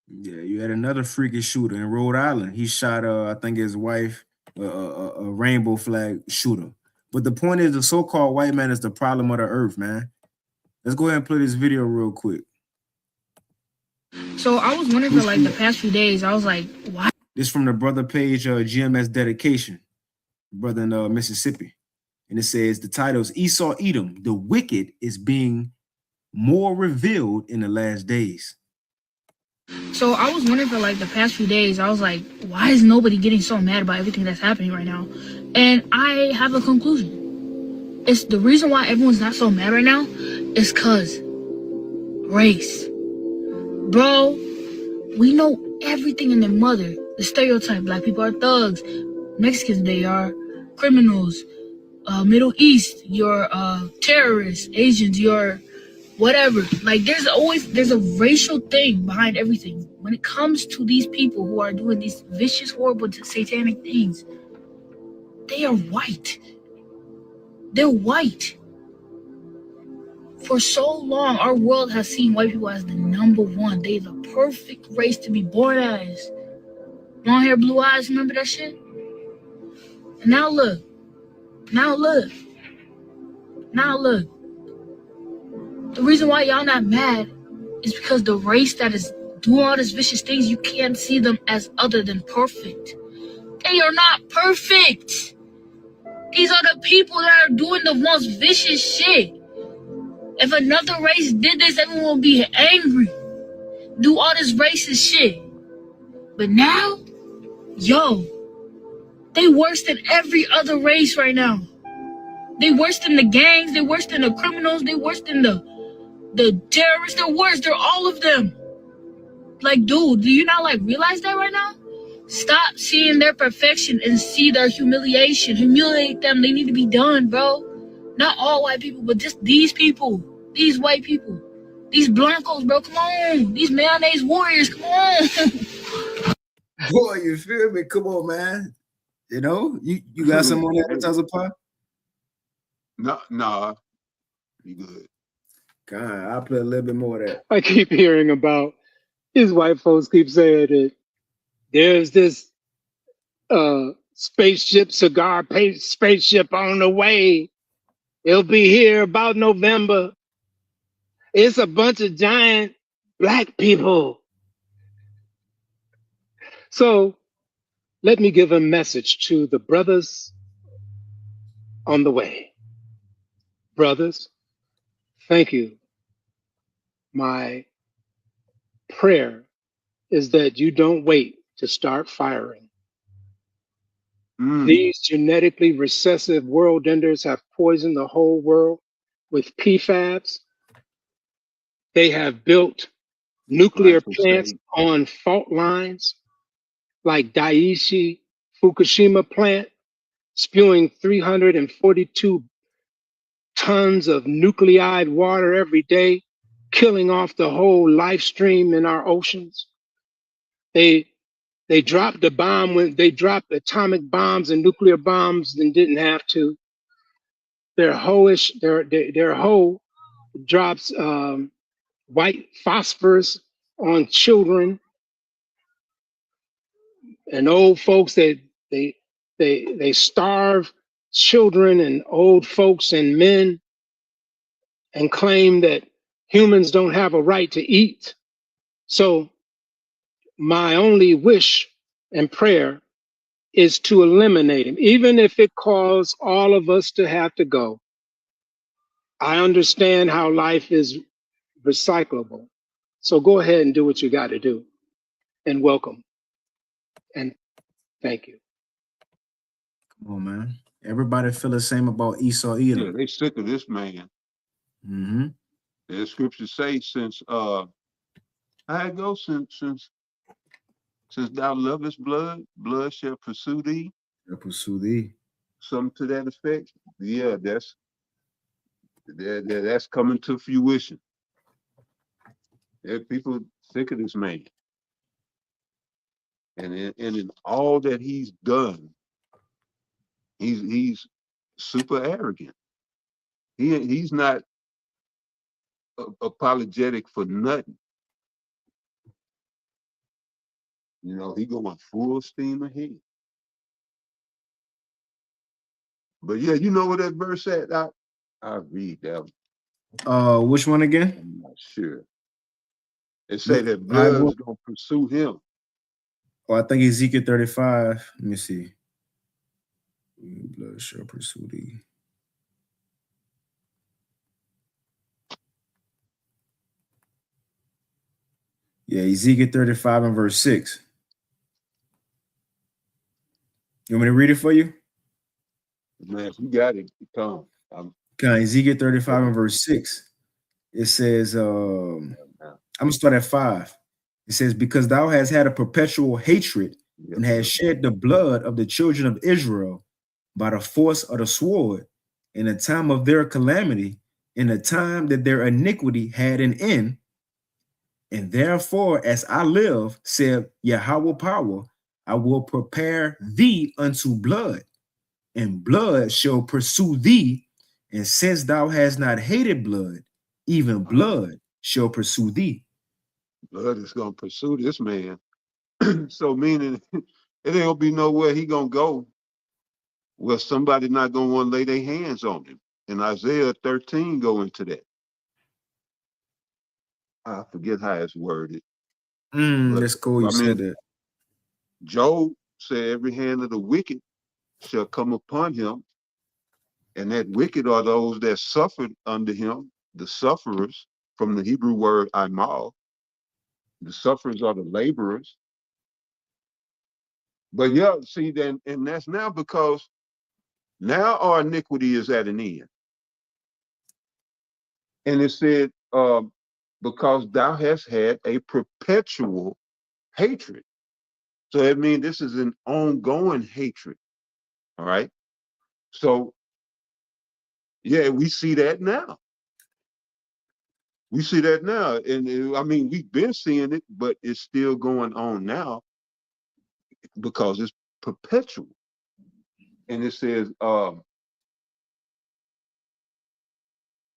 Yeah, you had another freakish shooter in Rhode Island. He shot, I think his wife, a rainbow flag shooter. But the point is, the so-called white man is the problem of the earth, man. Let's go ahead and play this video real quick. So I was wondering for like the past few days, I was like, why? This from the brother page, GMS dedication, brother in Mississippi. And it says the title is Esau Edom, the wicked is being more revealed in the last days. So I was wondering for like the past few days, I was like, why is nobody getting so mad about everything that's happening right now? And I have a conclusion. It's the reason why everyone's not so mad right now is because race. Bro, we know everything in their mother. The stereotype, black people are thugs. Mexicans, they are criminals. Middle East, you're terrorists. Asians, you're whatever. Like there's a racial thing behind everything. When it comes to these people who are doing these vicious, horrible, satanic things, they are white. They're white. For so long, our world has seen white people as the number one. They're the perfect race to be born as. Long hair, blue eyes, remember that shit? And now look. Now look. Now look. The reason why y'all not mad is because the race that is doing all these vicious things, you can't see them as other than perfect. They are not perfect. These are the people that are doing the most vicious shit. If another race did this, everyone would be angry. Do all this racist shit. But now, yo, they worse than every other race right now. They worse than the gangs, they worse than the criminals, they worse than the terrorists, they're worse, they're all of them. Like, dude, do you not like realize that right now? Stop seeing their perfection and see their humiliation. Humiliate them, they need to be done, bro. Not all white people, but just these people. These white people. These blancos, bro, come on. These mayonnaise warriors, come on. Boy, you feel me? Come on, man. You know, you got some on that Tuzzle Pop? No, you good. God, I'll play a little bit more of that. I keep hearing about these white folks keep saying that there's this spaceship on the way. It'll be here about November. It's a bunch of giant black people. So let me give a message to the brothers on the way. Brothers, thank you. My prayer is that you don't wait to start firing. These genetically recessive world enders have poisoned the whole world with PFAS. They have built nuclear plants on fault lines like Daiichi Fukushima plant, spewing 342 tons of nuclide water every day, killing off the whole life stream in our oceans. They dropped the bomb when they dropped atomic bombs and nuclear bombs and didn't have to. Their hoe drops white phosphorus on children and old folks. They starve children and old folks and men and claim that humans don't have a right to eat. So my only wish and prayer is to eliminate him, even if it caused all of us to have to go. I understand how life is recyclable. So go ahead and do what you got to do. And welcome. And thank you. Come on, man. Everybody feel the same about Esau Edom. Yeah, they sick of this man. Mm-hmm. The scriptures say since I go since thou lovest blood, blood shall pursue thee. Shall pursue thee. something to that effect. Yeah, that's coming to fruition. There are people sick of this man, and in all that he's done, he's super arrogant. He's not apologetic for nothing. You know, he going full steam ahead. But yeah, you know what that verse at? I'll read that one. Which one again? I'm not sure. It say that I blood is gonna pursue him. Oh, I think Ezekiel 35. Let me see. Blood shall pursue thee. Yeah, Ezekiel 35 and verse 6. You want me to read it for you? Man, if you got it, come. Okay, Ezekiel 35 and verse 6. It says, I'm gonna start at 5. It says, because thou hast had a perpetual hatred and hast shed the blood of the children of Israel by the force of the sword in the time of their calamity, in the time that their iniquity had an end. And therefore, as I live, said Yahweh power, I will prepare thee unto blood, and blood shall pursue thee. And since thou hast not hated blood, even blood shall pursue thee. Blood is gonna pursue this man. So meaning it ain't gonna be nowhere he gonna go where somebody not gonna want to lay their hands on him. And Isaiah 13 go into that. I forget how it's worded. That's cool. You said that. Job said every hand of the wicked shall come upon him. And that wicked are those that suffered under him, the sufferers, from the Hebrew word imal. The sufferers are the laborers. But yeah, see, then, and that's now because now our iniquity is at an end. And it said, because thou hast had a perpetual hatred. So that means this is an ongoing hatred. All right. So yeah, we see that now. We see that now. And I mean, we've been seeing it, but it's still going on now because it's perpetual. And it says,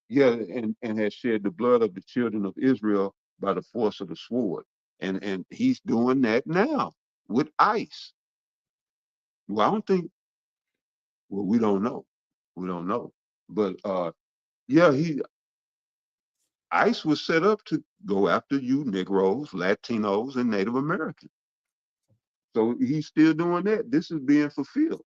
yeah, and has shed the blood of the children of Israel by the force of the sword. And he's doing that now with ice. Well, I don't think, well, we don't know. We don't know. But yeah, ICE was set up to go after you Negroes, Latinos, and Native Americans. So he's still doing that. This is being fulfilled.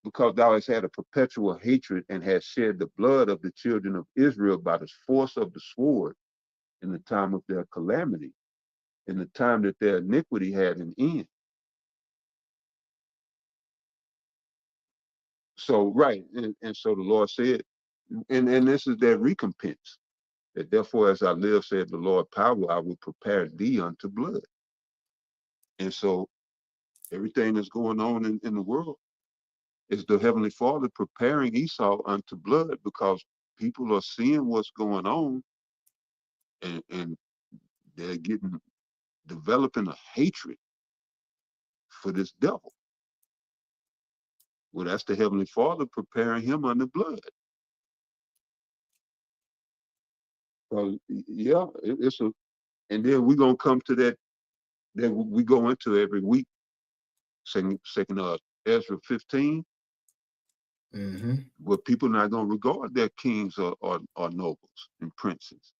Because thou hast had a perpetual hatred and hast shed the blood of the children of Israel by the force of the sword in the time of their calamity, in the time that their iniquity had an end. So, right, and so the Lord said, and this is their recompense, that therefore as I live, said the Lord power, I will prepare thee unto blood. And so everything that's going on in the world is the Heavenly Father preparing Esau unto blood, because people are seeing what's going on, and they're developing a hatred for this devil. Well, that's the Heavenly Father preparing him unto blood. So yeah, it's a, and then we're gonna come to that we go into every week. Second Ezra 15, where people not gonna regard their kings or nobles and princes,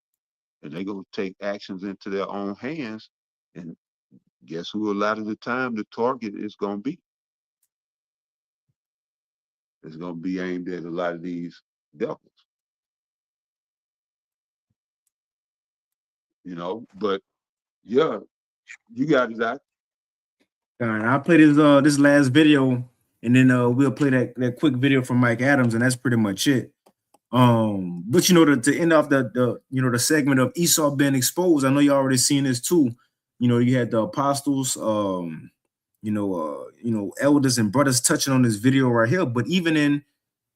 and they're gonna take actions into their own hands. And guess who a lot of the time the target is gonna be? It's gonna be aimed at a lot of these devils. You know, but yeah, you got it out. All right, I'll play this last video, and then we'll play that quick video from Mike Adams, and that's pretty much it. But you know, to end off the segment of Esau being exposed, I know you already seen this too. You had the apostles, elders and brothers touching on this video right here. But even in,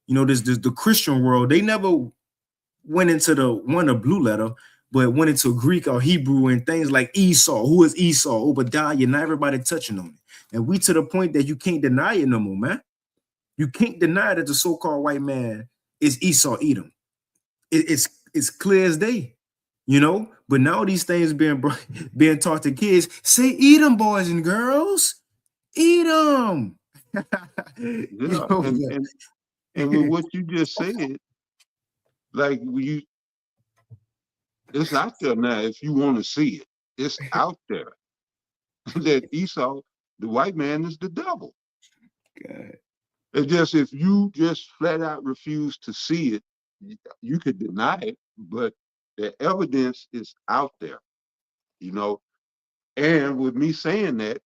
this the Christian world, they never went into the blue letter, but went into Greek or Hebrew and things like Esau. Who is Esau? Obadiah. Not everybody touching on it. And we to the point that you can't deny it no more, man. You can't deny that the so-called white man is Esau Edom. It's clear as day, But now these things being taught to kids. Say, eat them, boys and girls. Eat them. Yeah, and with what you just said, like it's out there now. If you want to see it, it's out there that Esau, the white man, is the devil. God. It's just if you just flat out refuse to see it, you could deny it, but the evidence is out there, And with me saying that,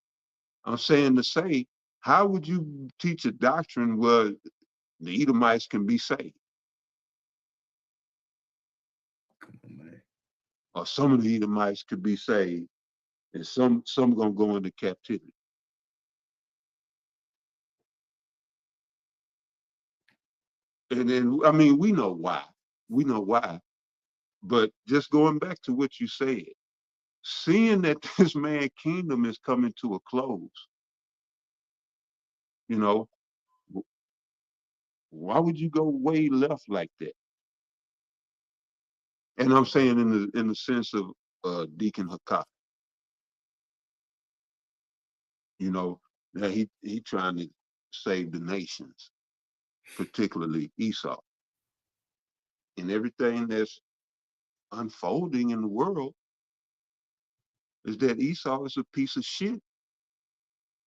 I'm saying to say, how would you teach a doctrine where the Edomites can be saved? Or some of the Edomites could be saved, and some gonna go into captivity. And then, I mean, we know why. We know why. But just going back to what you said, seeing that this man's kingdom is coming to a close, why would you go way left like that? And I'm saying in the sense of Deacon Hakkad, that he trying to save the nations, particularly Esau. And everything that's unfolding in the world is that Esau is a piece of shit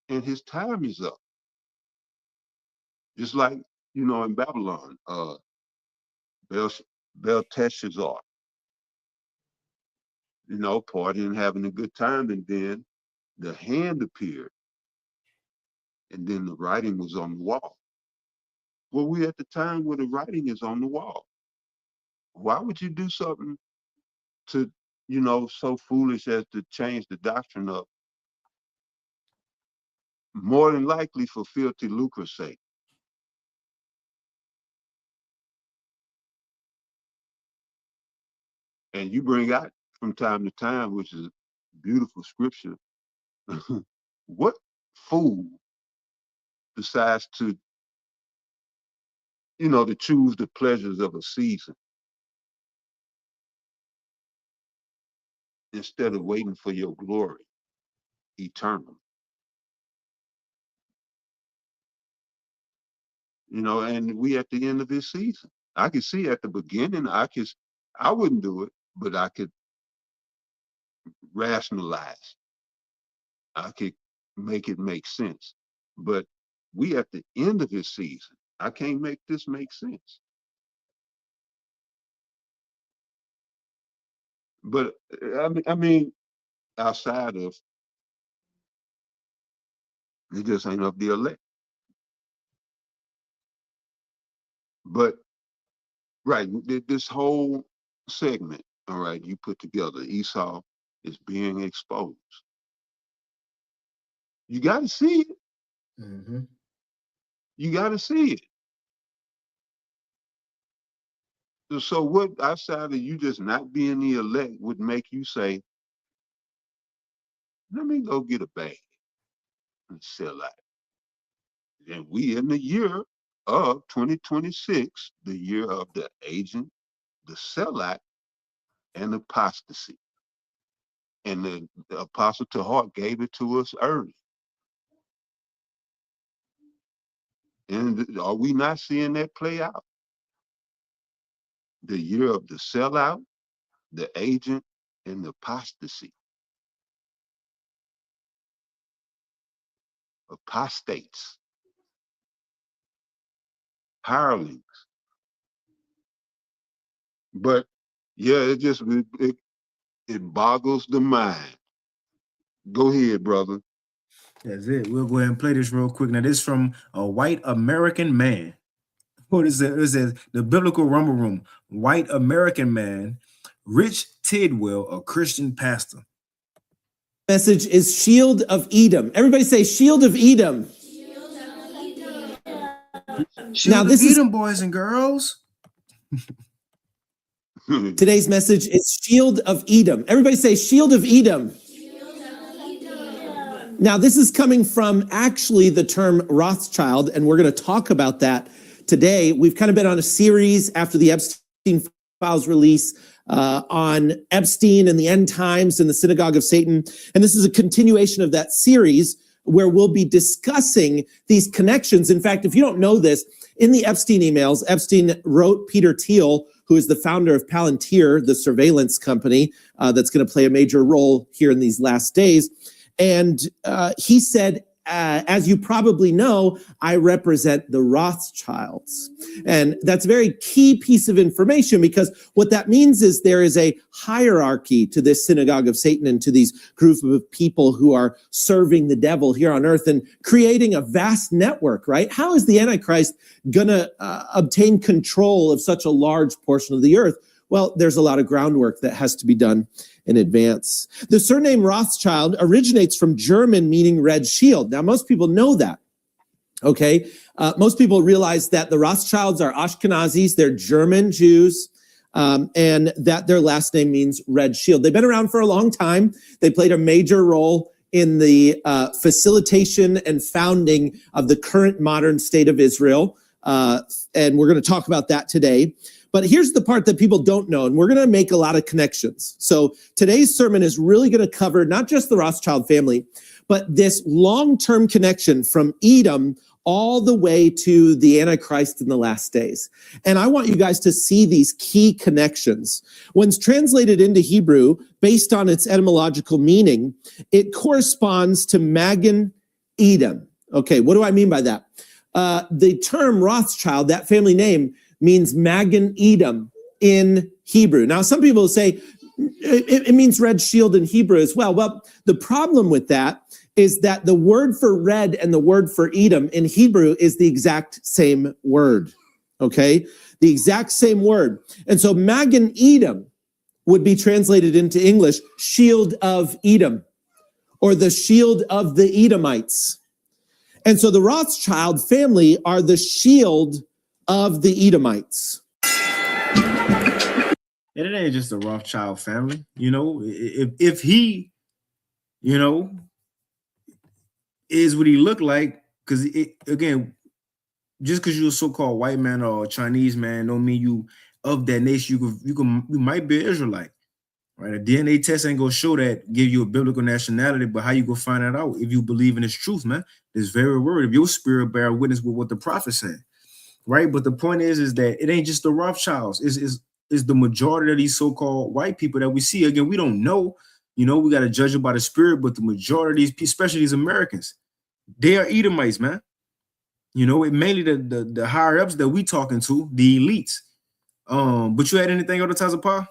and his time is up. Just like, in Babylon, Belteshazzar, partying, having a good time, and then the hand appeared, and then the writing was on the wall. Well, we're at the time where the writing is on the wall. Why would you do something to, so foolish as to change the doctrine up? More than likely for filthy lucre's sake. And you bring out from time to time, which is beautiful scripture, what fool decides to, to choose the pleasures of a season instead of waiting for your glory eternal? And we at the end of this season. I could see at the beginning, I wouldn't do it, but I could rationalize. I could make it make sense. But we at the end of this season. I can't make this make sense. But I mean, outside of it just ain't of the elect. But right, this whole segment, all right, you put together, Esau is being exposed. You got to see it. Mm-hmm. You got to see it. So what outside of you just not being the elect would make you say, let me go get a bag and sell out? And we in the year of 2026, the year of the agent, the sellout, and apostasy. And the Apostle Tahar gave it to us early. And are we not seeing that play out? The year of the sellout, the agent, and the apostasy. Apostates. Hirelings. But yeah, it boggles the mind. Go ahead, brother. That's it. We'll go ahead and play this real quick. Now, this is from a white American man. What is it? It says the biblical rumble room. White American man, Rich Tidwell, a Christian pastor. Message is Shield of Edom. Everybody say Shield of Edom. Now this is Edom, boys and girls. Today's message is Shield of Edom. Everybody say Shield of Edom. Now, this is coming from actually the term Rothschild, and we're going to talk about that today. We've kind of been on a series after the Epstein files release on Epstein and the end times and the synagogue of Satan. And this is a continuation of that series where we'll be discussing these connections. In fact, if you don't know this, in the Epstein emails, Epstein wrote Peter Thiel, who is the founder of Palantir, the surveillance company that's going to play a major role here in these last days. And he said, as you probably know, I represent the Rothschilds. And that's a very key piece of information, because what that means is there is a hierarchy to this synagogue of Satan and to these group of people who are serving the devil here on earth and creating a vast network, right? How is the Antichrist going to obtain control of such a large portion of the earth? Well, there's a lot of groundwork that has to be done in advance. The surname Rothschild originates from German, meaning red shield. Now, most people know that, okay? Most people realize that the Rothschilds are Ashkenazis, they're German Jews, and that their last name means red shield. They've been around for a long time. They played a major role in the facilitation and founding of the current modern state of Israel, and we're going to talk about that today. But here's the part that people don't know, and we're going to make a lot of connections. So today's sermon is really going to cover not just the Rothschild family, but this long-term connection from Edom all the way to the Antichrist in the last days. And I want you guys to see these key connections. When it's translated into Hebrew, based on its etymological meaning, it corresponds to Magan Edom. Okay, what do I mean by that? The term Rothschild, that family name, means Magan Edom in Hebrew. Now, some people say it means red shield in Hebrew as well. Well, the problem with that is that the word for red and the word for Edom in Hebrew is the exact same word, okay? The exact same word. And so Magan Edom would be translated into English, shield of Edom, or the shield of the Edomites. And so the Rothschild family are the shield of the Edomites. And it ain't just the Rothschild family, you know. If he, you know, is what he looked like, because again, just because you're a so-called white man or a Chinese man, don't mean you of that nation. You might be an Israelite, right? A DNA test ain't gonna show that, give you a biblical nationality, but how you gonna find that out if you believe in this truth, man? This very word of your spirit bear witness with what the prophet said. Right, but the point is that it ain't just the Rothschilds. Is the majority of these so-called white people that we see. Again, we don't know. You know, we got to judge it by the spirit. But the majority of these, especially these Americans, they are Edomites, man. You know, it mainly the higher ups that we talking to, the elites. But you had anything on the Taz of Paul?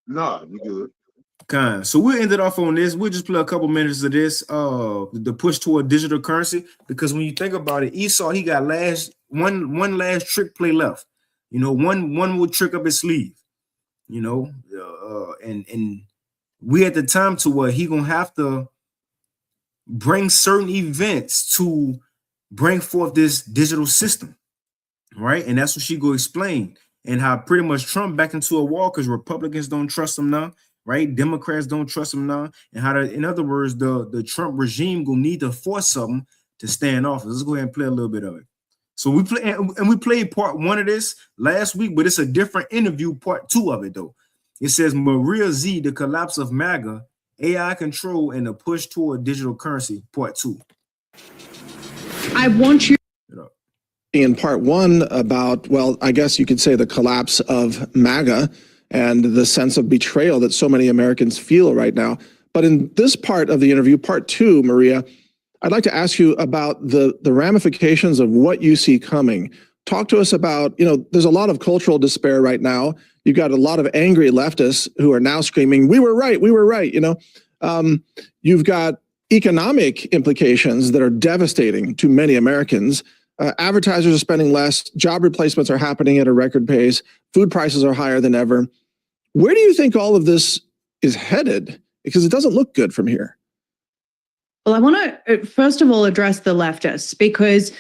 No, you good. So we'll end it off on this. We'll just play a couple minutes of this. The push toward digital currency, because when you think about it, Esau, he got one last trick play left. You know, one more trick up his sleeve. You know, and we at the time to where he gonna have to bring certain events to bring forth this digital system, right? And that's what she go explain, and how pretty much Trump back into a wall because Republicans don't trust him now. Right, Democrats don't trust him now, and how to, in other words, the Trump regime gonna need to force something to stay in office. Let's go ahead and play a little bit of it. So we played part one of this last week, but it's a different interview, part two of it though. It says Maria Z, the collapse of MAGA, AI control, and the push toward digital currency, part two. I want you in part one about, well, I guess you could say the collapse of MAGA and the sense of betrayal that so many Americans feel right now. But in this part of the interview, part two, Maria, I'd like to ask you about the ramifications of what you see coming. Talk to us about, you know, there's a lot of cultural despair right now. You've got a lot of angry leftists who are now screaming, we were right, you know. You've got economic implications that are devastating to many Americans. Advertisers are spending less, job replacements are happening at a record pace, food prices are higher than ever. Where do you think all of this is headed Because it doesn't look good from here. Well, I want to first of all address the leftists because,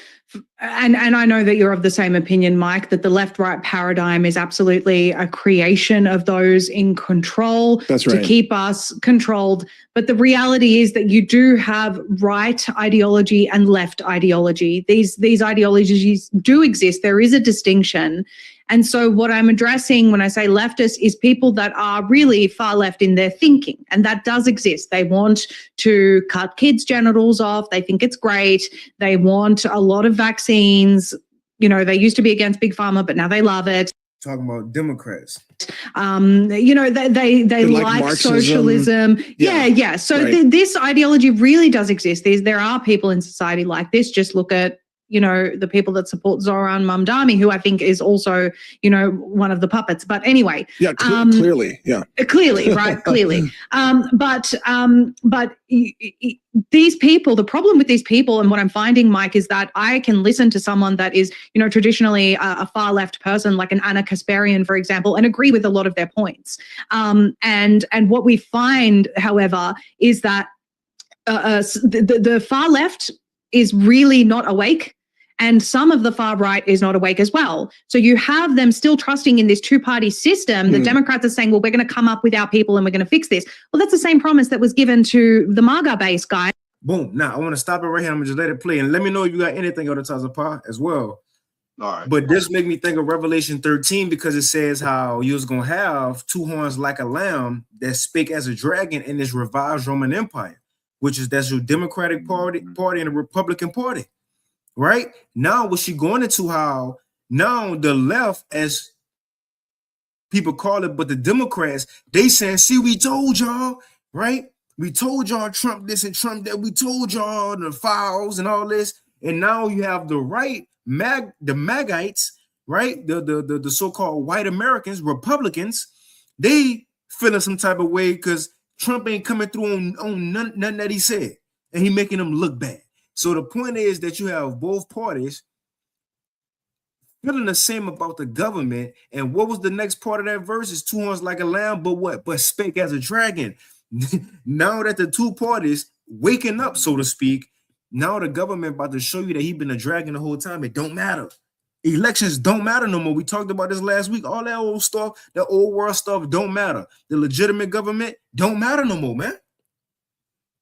and I know that you're of the same opinion, Mike, that the left-right paradigm is absolutely a creation of those in control. That's right. To keep us controlled. But the reality is that you do have right ideology and left ideology. These ideologies do exist. There is a distinction. And so what I'm addressing when I say leftist is people that are really far left in their thinking. And that does exist. They want to cut kids' genitals off. They think it's great. They want a lot of vaccines. You know, they used to be against Big Pharma, but now they love it. Talking about Democrats. You know, they like socialism. Yeah. So right. This ideology really does exist. There are people in society like this. Just look at, you know, the people that support Zoran Mamdani, who I think is also, you know, one of the puppets. But anyway. Yeah, clearly. Yeah. Clearly, right? Clearly. But these people, the problem with these people and what I'm finding, Mike, is that I can listen to someone that is, you know, traditionally a far left person, like an Anna Kasparian, for example, and agree with a lot of their points. And what we find, however, is that the far left is really not awake. And some of the far right is not awake as well. So you have them still trusting in this two-party system. The Democrats are saying, well, we're going to come up with our people and we're going to fix this. Well, that's the same promise that was given to the MAGA base guy. Boom. Now, I want to stop it right here. I'm going to just let it play. And let me know if you got anything on the Tazapah as well. All right. But this make me think of Revelation 13 because it says how you was going to have two horns like a lamb that spake as a dragon in this revised Roman Empire, that's your Democratic Party and the Republican Party. Right now, what she going into how now the left, as people call it, but the Democrats, they saying, see, we told y'all, right? We told y'all Trump this and Trump that. We told y'all the files and all this. And now you have the right, the Magites, right? The so-called white Americans, Republicans, they feeling some type of way because Trump ain't coming through on nothing that he said. And he making them look bad. So the point is that you have both parties feeling the same about the government. And what was the next part of that verse? Is two horns like a lamb, but what? But spake as a dragon. Now that the two parties waking up, so to speak, now the government about to show you that he been a dragon the whole time. It don't matter. Elections don't matter no more. We talked about this last week. All that old stuff, that old world stuff don't matter. The legitimate government don't matter no more, man.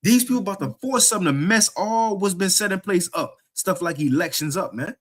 These people about to force something to mess all what's been set in place up. Stuff like elections up, man.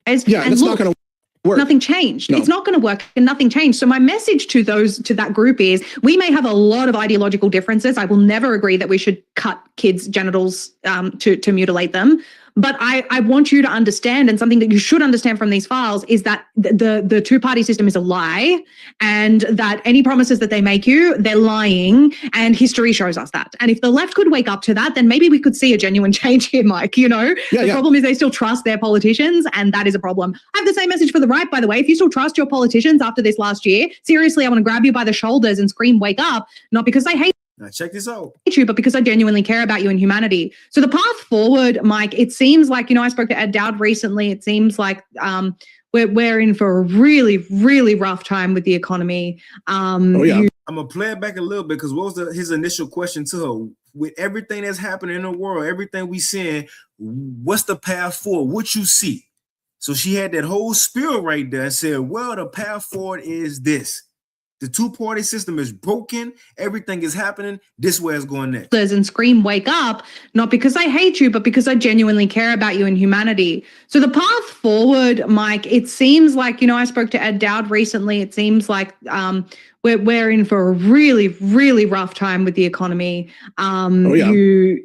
Yeah, and it's not going to work. Nothing changed. No. It's not going to work and nothing changed. So my message to that group is we may have a lot of ideological differences. I will never agree that we should cut kids' genitals to mutilate them. But I want you to understand, and something that you should understand from these files is that the two-party system is a lie, and that any promises that they make you, they're lying, and history shows us that. And if the left could wake up to that, then maybe we could see a genuine change here, Mike, you know? The problem is they still trust their politicians, and that is a problem. I have the same message for the right, by the way. If you still trust your politicians after this last year, seriously, I want to grab you by the shoulders and scream, wake up, not because I hate now check this out. You, but because I genuinely care about you and humanity. So the path forward, Mike, it seems like, you know, I spoke to Ed Dowd recently. It seems like we're in for a really, really rough time with the economy. I'm going to play it back a little bit because what was his initial question to her? With everything that's happening in the world, everything we seeing, what's the path forward? What you see? So she had that whole spiel right there and said, well, the path forward is this. The two-party system is broken. Everything is happening. This way is going next. And scream, wake up, not because I hate you, but because I genuinely care about you and humanity. So the path forward, Mike, it seems like, you know, I spoke to Ed Dowd recently. It seems like we're in for a really, really rough time with the economy. You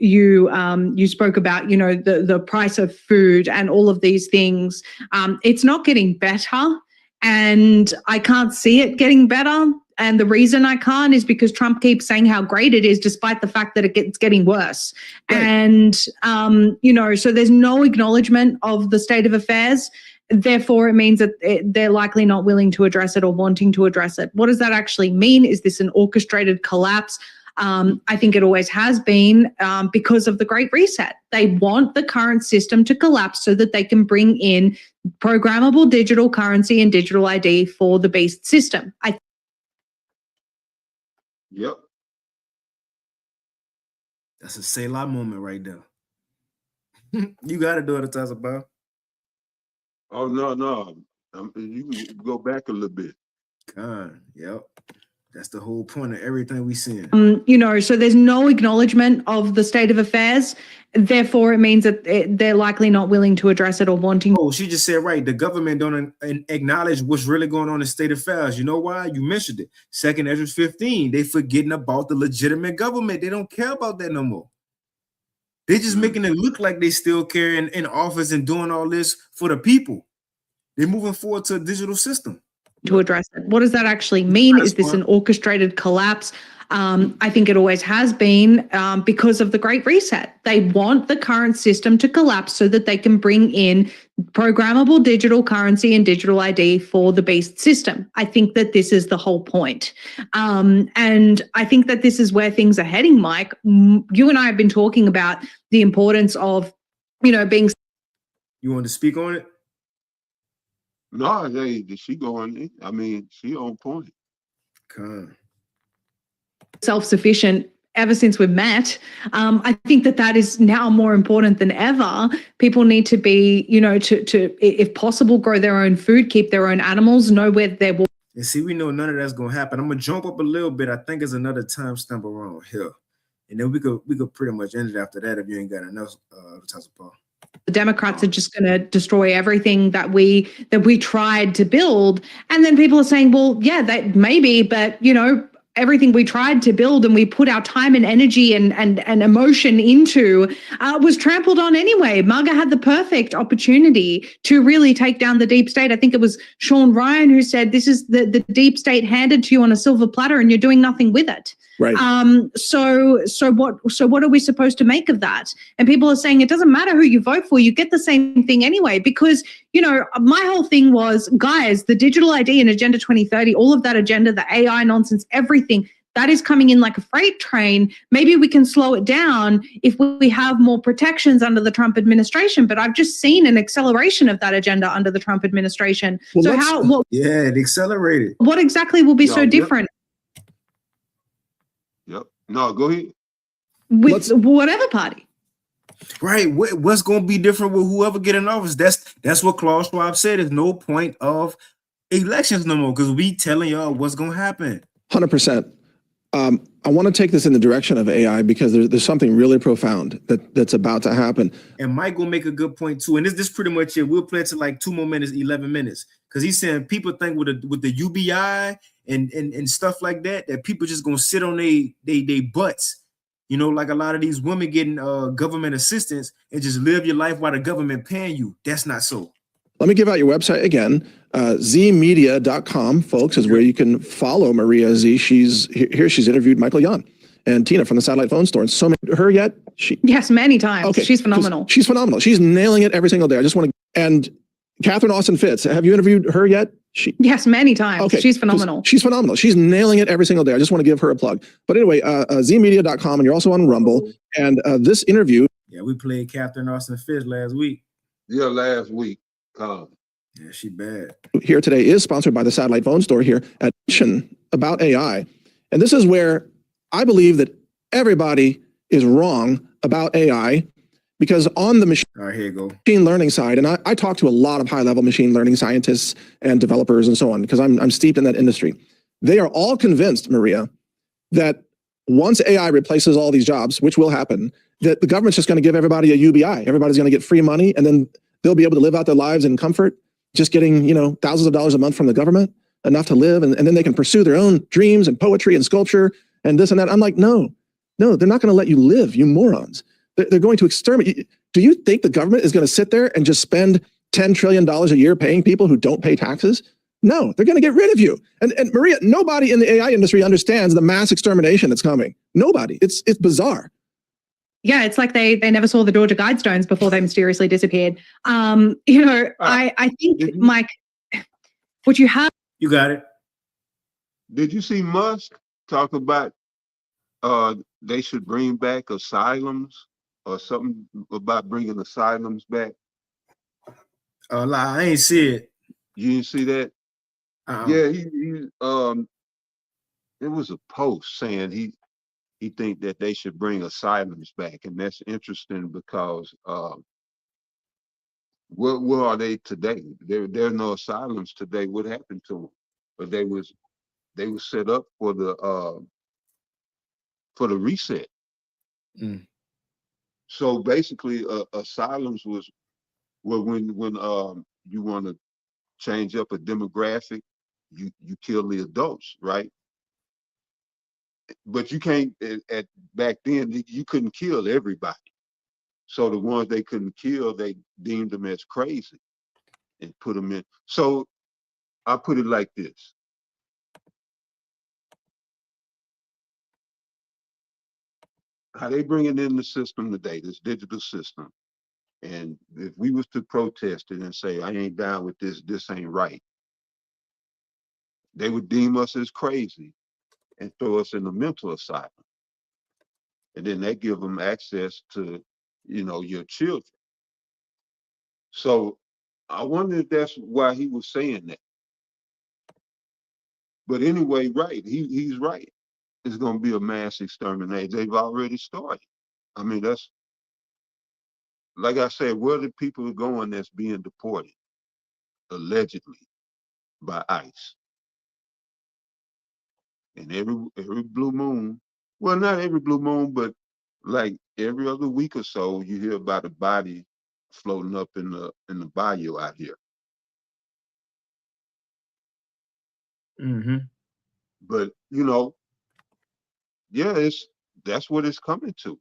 spoke about, you know, the price of food and all of these things. It's not getting better. And I can't see it getting better. And the reason I can't is because Trump keeps saying how great it is, despite the fact that it's getting worse. Right. And, you know, so there's no acknowledgement of the state of affairs. Therefore, it means that they're likely not willing to address it or wanting to address it. What does that actually mean? Is this an orchestrated collapse? I think it always has been because of the Great Reset. They want the current system to collapse so that they can bring in programmable digital currency and digital ID for the beast system. Yep. That's a Selah moment right there. You got to do it, Tazabah. Oh, no. You can go back a little bit. Yep. That's the whole point of everything we seeing. So there's no acknowledgement of the state of affairs. Therefore, it means that they're likely not willing to address it or wanting. Oh, she just said right. The government don't acknowledge what's really going on in state affairs. You know why? You mentioned it. 2 Ezra 15. They forgetting about the legitimate government. They don't care about that no more. They're just making it look like they still care in office and doing all this for the people. They're moving forward to a digital system. To address it. What does that actually mean? Is this an orchestrated collapse? I think it always has been because of the Great Reset. They want the current system to collapse so that they can bring in programmable digital currency and digital ID for the beast system. I think that this is the whole point. And I think that this is where things are heading, Mike. You and I have been talking about the importance of, being. You want to speak on it? No, she going. I mean, she on point. Self-sufficient ever since we've met. I think that is now more important than ever. People need to be, to if possible, grow their own food, keep their own animals, know where they're. And see, we know none of that's gonna happen. I'm gonna jump up a little bit. I think it's another timestamp around here, and then we could pretty much end it after that if you ain't got enough Paul. The Democrats are just going to destroy everything that we tried to build. And then people are saying, well, yeah, that maybe, but everything we tried to build and we put our time and energy and emotion into was trampled on anyway. MAGA had the perfect opportunity to really take down the deep state. I think it was Sean Ryan who said, this is the deep state handed to you on a silver platter and you're doing nothing with it. Right. So what are we supposed to make of that? And people are saying it doesn't matter who you vote for, you get the same thing anyway, because, my whole thing was, guys, the digital ID and Agenda 2030, all of that agenda, the AI nonsense, everything, that is coming in like a freight train. Maybe we can slow it down if we have more protections under the Trump administration. But I've just seen an acceleration of that agenda under the Trump administration. Well, so it accelerated. What exactly will be so different? Yep. No, go ahead. With whatever party. Right. What's going to be different with whoever get in office? That's what Klaus Schwab said. There's no point of elections no more because we telling y'all what's going to happen. 100%. I want to take this in the direction of AI because there's something really profound that's about to happen. And Mike will make a good point too. And this pretty much it. We'll play it to like 2 more minutes, 11 minutes. Because he's saying people think with the UBI and stuff like that people just gonna sit on they butts. Like a lot of these women getting government assistance and just live your life while the government paying you. That's not so. Let me give out your website again. Zmedia.com, folks, is where you can follow Maria Z. She's interviewed Michael Yon and Tina from the Satellite Phone Store. And so many, her yet? Yes, many times. Okay, she's phenomenal. She's phenomenal. She's nailing it every single day. I just want to. And Catherine Austin Fitz, have you interviewed her yet? Yes, many times. Okay, she's phenomenal. She's phenomenal. She's nailing it every single day. I just want to give her a plug. But anyway, Zmedia.com, and you're also on Rumble. And this interview. Yeah, we played Catherine Austin Fitz last week. Yeah, last week. Yeah, she bad. Here today is sponsored by the Satellite Phone Store here at about AI. And this is where I believe that everybody is wrong about AI because on the machine learning side, and I talk to a lot of high-level machine learning scientists and developers and so on because I'm steeped in that industry. They are all convinced, Maria, that once AI replaces all these jobs, which will happen, that the government's just going to give everybody a UBI. Everybody's going to get free money, and then they'll be able to live out their lives in comfort, just getting, thousands of dollars a month from the government, enough to live. And then they can pursue their own dreams and poetry and sculpture and this and that. I'm like, no, they're not going to let you live, you morons. They're going to exterminate. Do you think the government is going to sit there and just spend $10 trillion a year paying people who don't pay taxes? No, they're going to get rid of you. And Maria, nobody in the AI industry understands the mass extermination that's coming. Nobody. It's bizarre. Yeah, it's like they never saw the Georgia Guidestones before they mysteriously disappeared. I think, Mike, what you have... You got it. Did you see Musk talk about they should bring back asylums or something about bringing asylums back? I ain't see it. You didn't see that? Yeah, he it was a post saying he think that they should bring asylums back, and that's interesting because where are they today? There are no asylums today. What happened to them? But they was set up for the reset. Mm. So basically, asylums was when you want to change up a demographic, you kill the adults, right? But you can't at back then you couldn't kill everybody. So the ones they couldn't kill, they deemed them as crazy and put them in. So I put it like this. How they bringing in the system today, this digital system. And if we was to protest it and say, I ain't down with this ain't right, they would deem us as crazy and throw us in a mental asylum. And then they give them access to, your children. So I wonder if that's why he was saying that. But anyway, right, he's right. It's going to be a mass extermination. They've already started. I mean, that's, like I said, where the people are going that's being deported, allegedly, by ICE. And every blue moon, well, not every blue moon, but like every other week or so, you hear about a body floating up in the bayou out here. Mm-hmm. But yeah, that's what it's coming to.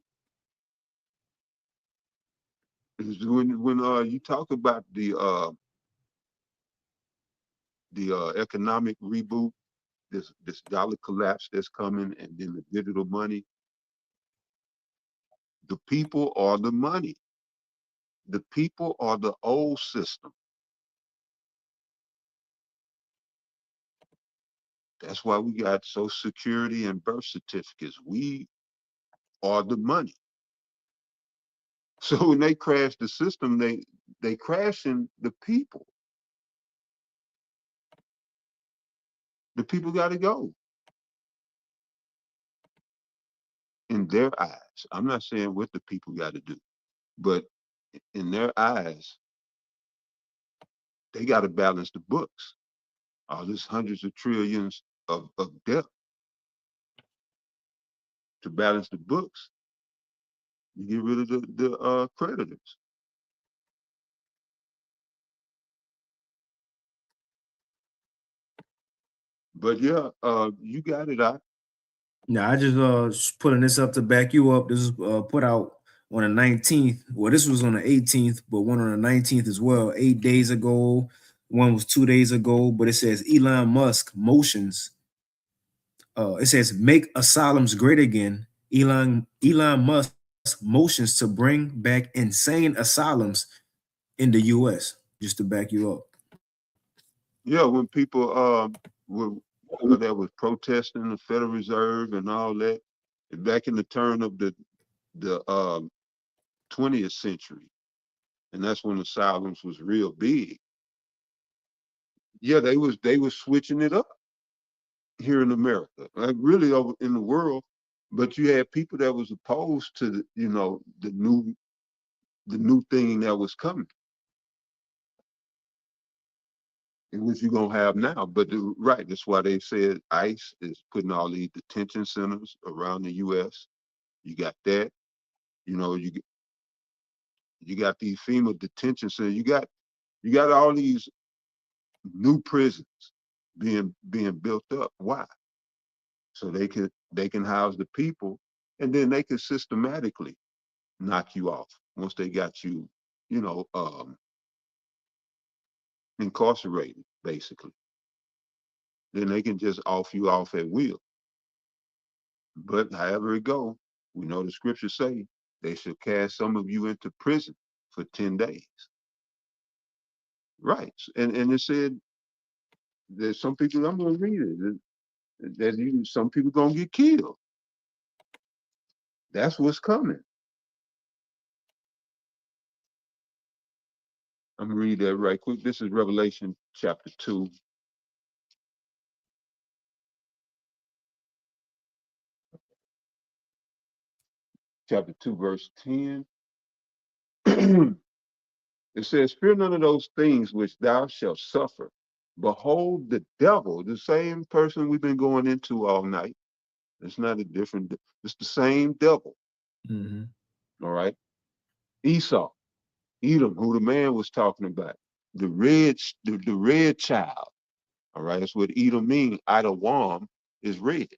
Is when you talk about the economic reboot, this dollar collapse that's coming, and then the digital money. The people are the money. The people are the old system. That's why we got Social Security and birth certificates. We are the money. So when they crash the system, they crashing the people. The people got to go in their eyes. I'm not saying what the people got to do, but in their eyes, they got to balance the books. All this hundreds of trillions of debt to balance the books. You get rid of the creditors. But yeah, you got it out. Now I just putting this up to back you up. This is put out on the 19th. Well, this was on the 18th, but one on the 19th as well, 8 days ago. One was 2 days ago, but it says Elon Musk motions. It says make asylums great again. Elon Musk motions to bring back insane asylums in the US, just to back you up. Yeah, when people were that was protesting the Federal Reserve and all that, back in the turn of the 20th century, and that's when asylums was real big. Yeah, they was switching it up here in America, like really over in the world. But you had people that was opposed to the new thing that was coming. And what you gonna have now? But right, that's why they said ICE is putting all these detention centers around the U.S. You got that. You got these FEMA detention centers. You got all these new prisons being built up. Why? So they can house the people, and then they can systematically knock you off once they got you, you know, um, incarcerated, basically. Then they can just off you off at will. But however it go, we know the scriptures say they shall cast some of you into prison for 10 days. Right. And it said there's some people, I'm gonna read it, that some people gonna get killed. That's what's coming. I'm gonna read that right quick. This is Revelation chapter 2. chapter 2, verse 10. It says, fear none of those things which thou shalt suffer. Behold, the devil, the same person we've been going into all night. It's not a different, it's the same devil. All right. Esau, Edom, who the man was talking about, the red child. All right. That's what Edom means. Idawam is red.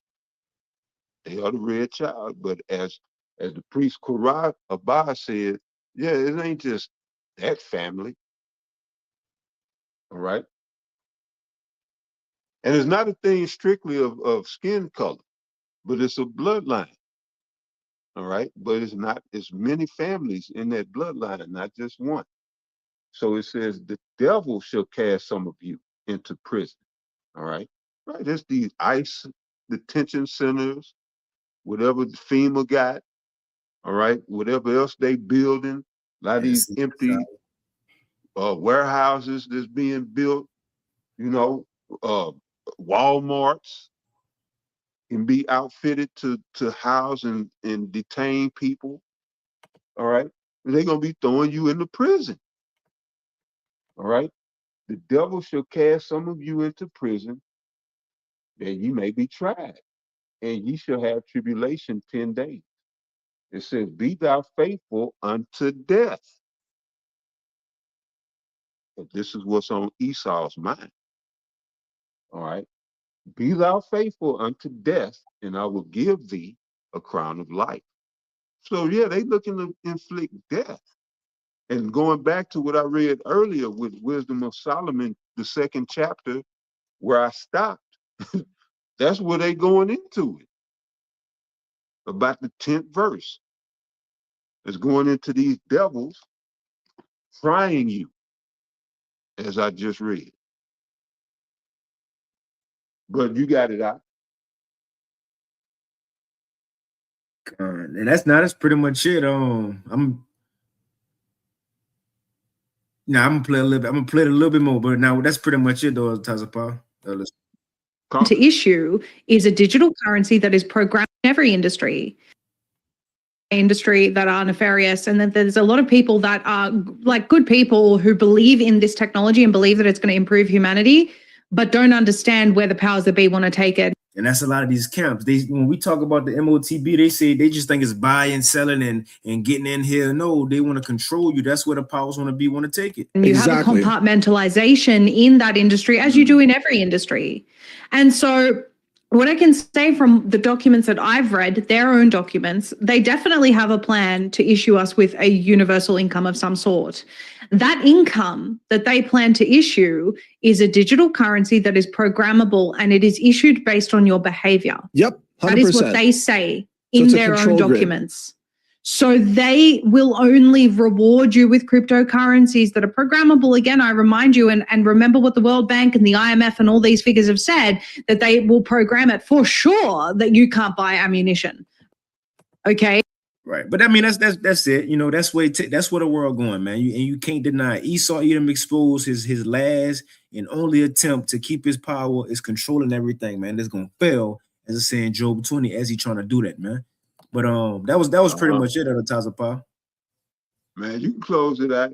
They are the red child. But as the priest Korah Abba said, yeah, it ain't just that family. All right. And it's not a thing strictly of skin color, but it's a bloodline. All right. But it's many families in that bloodline, not just one. So it says the devil shall cast some of you into prison. All right. Right. That's these ICE detention centers, whatever the FEMA got. All right. Whatever else they building, a lot of these empty warehouses that's being built, Walmarts can be outfitted to house and detain people. All right. They're going to be throwing you into prison. All right. The devil shall cast some of you into prison that ye may be tried, and ye shall have tribulation 10 days. It says, be thou faithful unto death. But this is what's on Esau's mind. All right. Be thou faithful unto death, and I will give thee a crown of life. So yeah, they looking to inflict death. And going back to what I read earlier with Wisdom of Solomon, the 2nd chapter, where I stopped, that's where they going into it. About the 10th verse. It's going into these devils trying you, as I just read. But you got it out. And that's pretty much it. I'm gonna play a little bit. I'm gonna play it a little bit more, but now that's pretty much it though, Tazapa. To issue is a digital currency that is programmed in every industry that are nefarious, and that there's a lot of people that are like good people who believe in this technology and believe that it's going to improve humanity, but don't understand where the powers that be want to take it. And that's a lot of these camps. When we talk about the MOTB, they say they just think it's buying, selling, and getting in here. No, they want to control you. That's where the powers want to take it. And you have a compartmentalization in that industry, as you do in every industry. And so what I can say from the documents that I've read, their own documents, they definitely have a plan to issue us with a universal income of some sort. That income that they plan to issue is a digital currency that is programmable, and it is issued based on your behavior. Yep, 100%. That is what they say in their own documents. So they will only reward you with cryptocurrencies that are programmable. Again, I remind you, and remember what the World Bank and the IMF and all these figures have said, that they will program it for sure that you can't buy ammunition. Okay. Right. But I mean, that's it. That's where the world going, man. You can't deny it. Esau Edom exposed his last and only attempt to keep his power is controlling everything, man. That's gonna fail, as I say in Job 20, as he trying to do that, man. But that was pretty much it at the Tazapa. Man, you can close it out.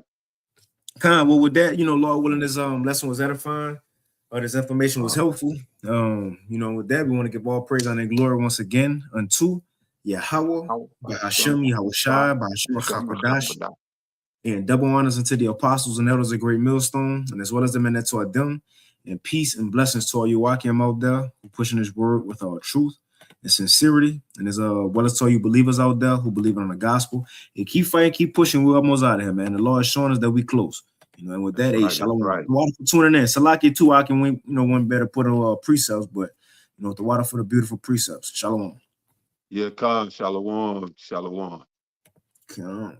Well, with that, Lord willing, this lesson was edifying. This information was helpful. With that, we want to give all praise, honor, and glory once again unto Yahweh, Ba'ashem, Yahushai, Ba'ashem, HaKadosh, and double honors unto the apostles and elders of Great Millstone, and as well as the men that taught them, and peace and blessings to all you Wakim out there who pushing his word with our truth and sincerity, and as well as to all you believers out there who believe in the gospel. And keep fighting, keep pushing. We're almost out of here, man. The Lord is showing us that we close. And with that, shalom. Right. Water for tuning in. Salaki too, I can one better put on precepts, but the water for the beautiful precepts. Shalom. Yeah, Khan, shalom, shalom. Khan.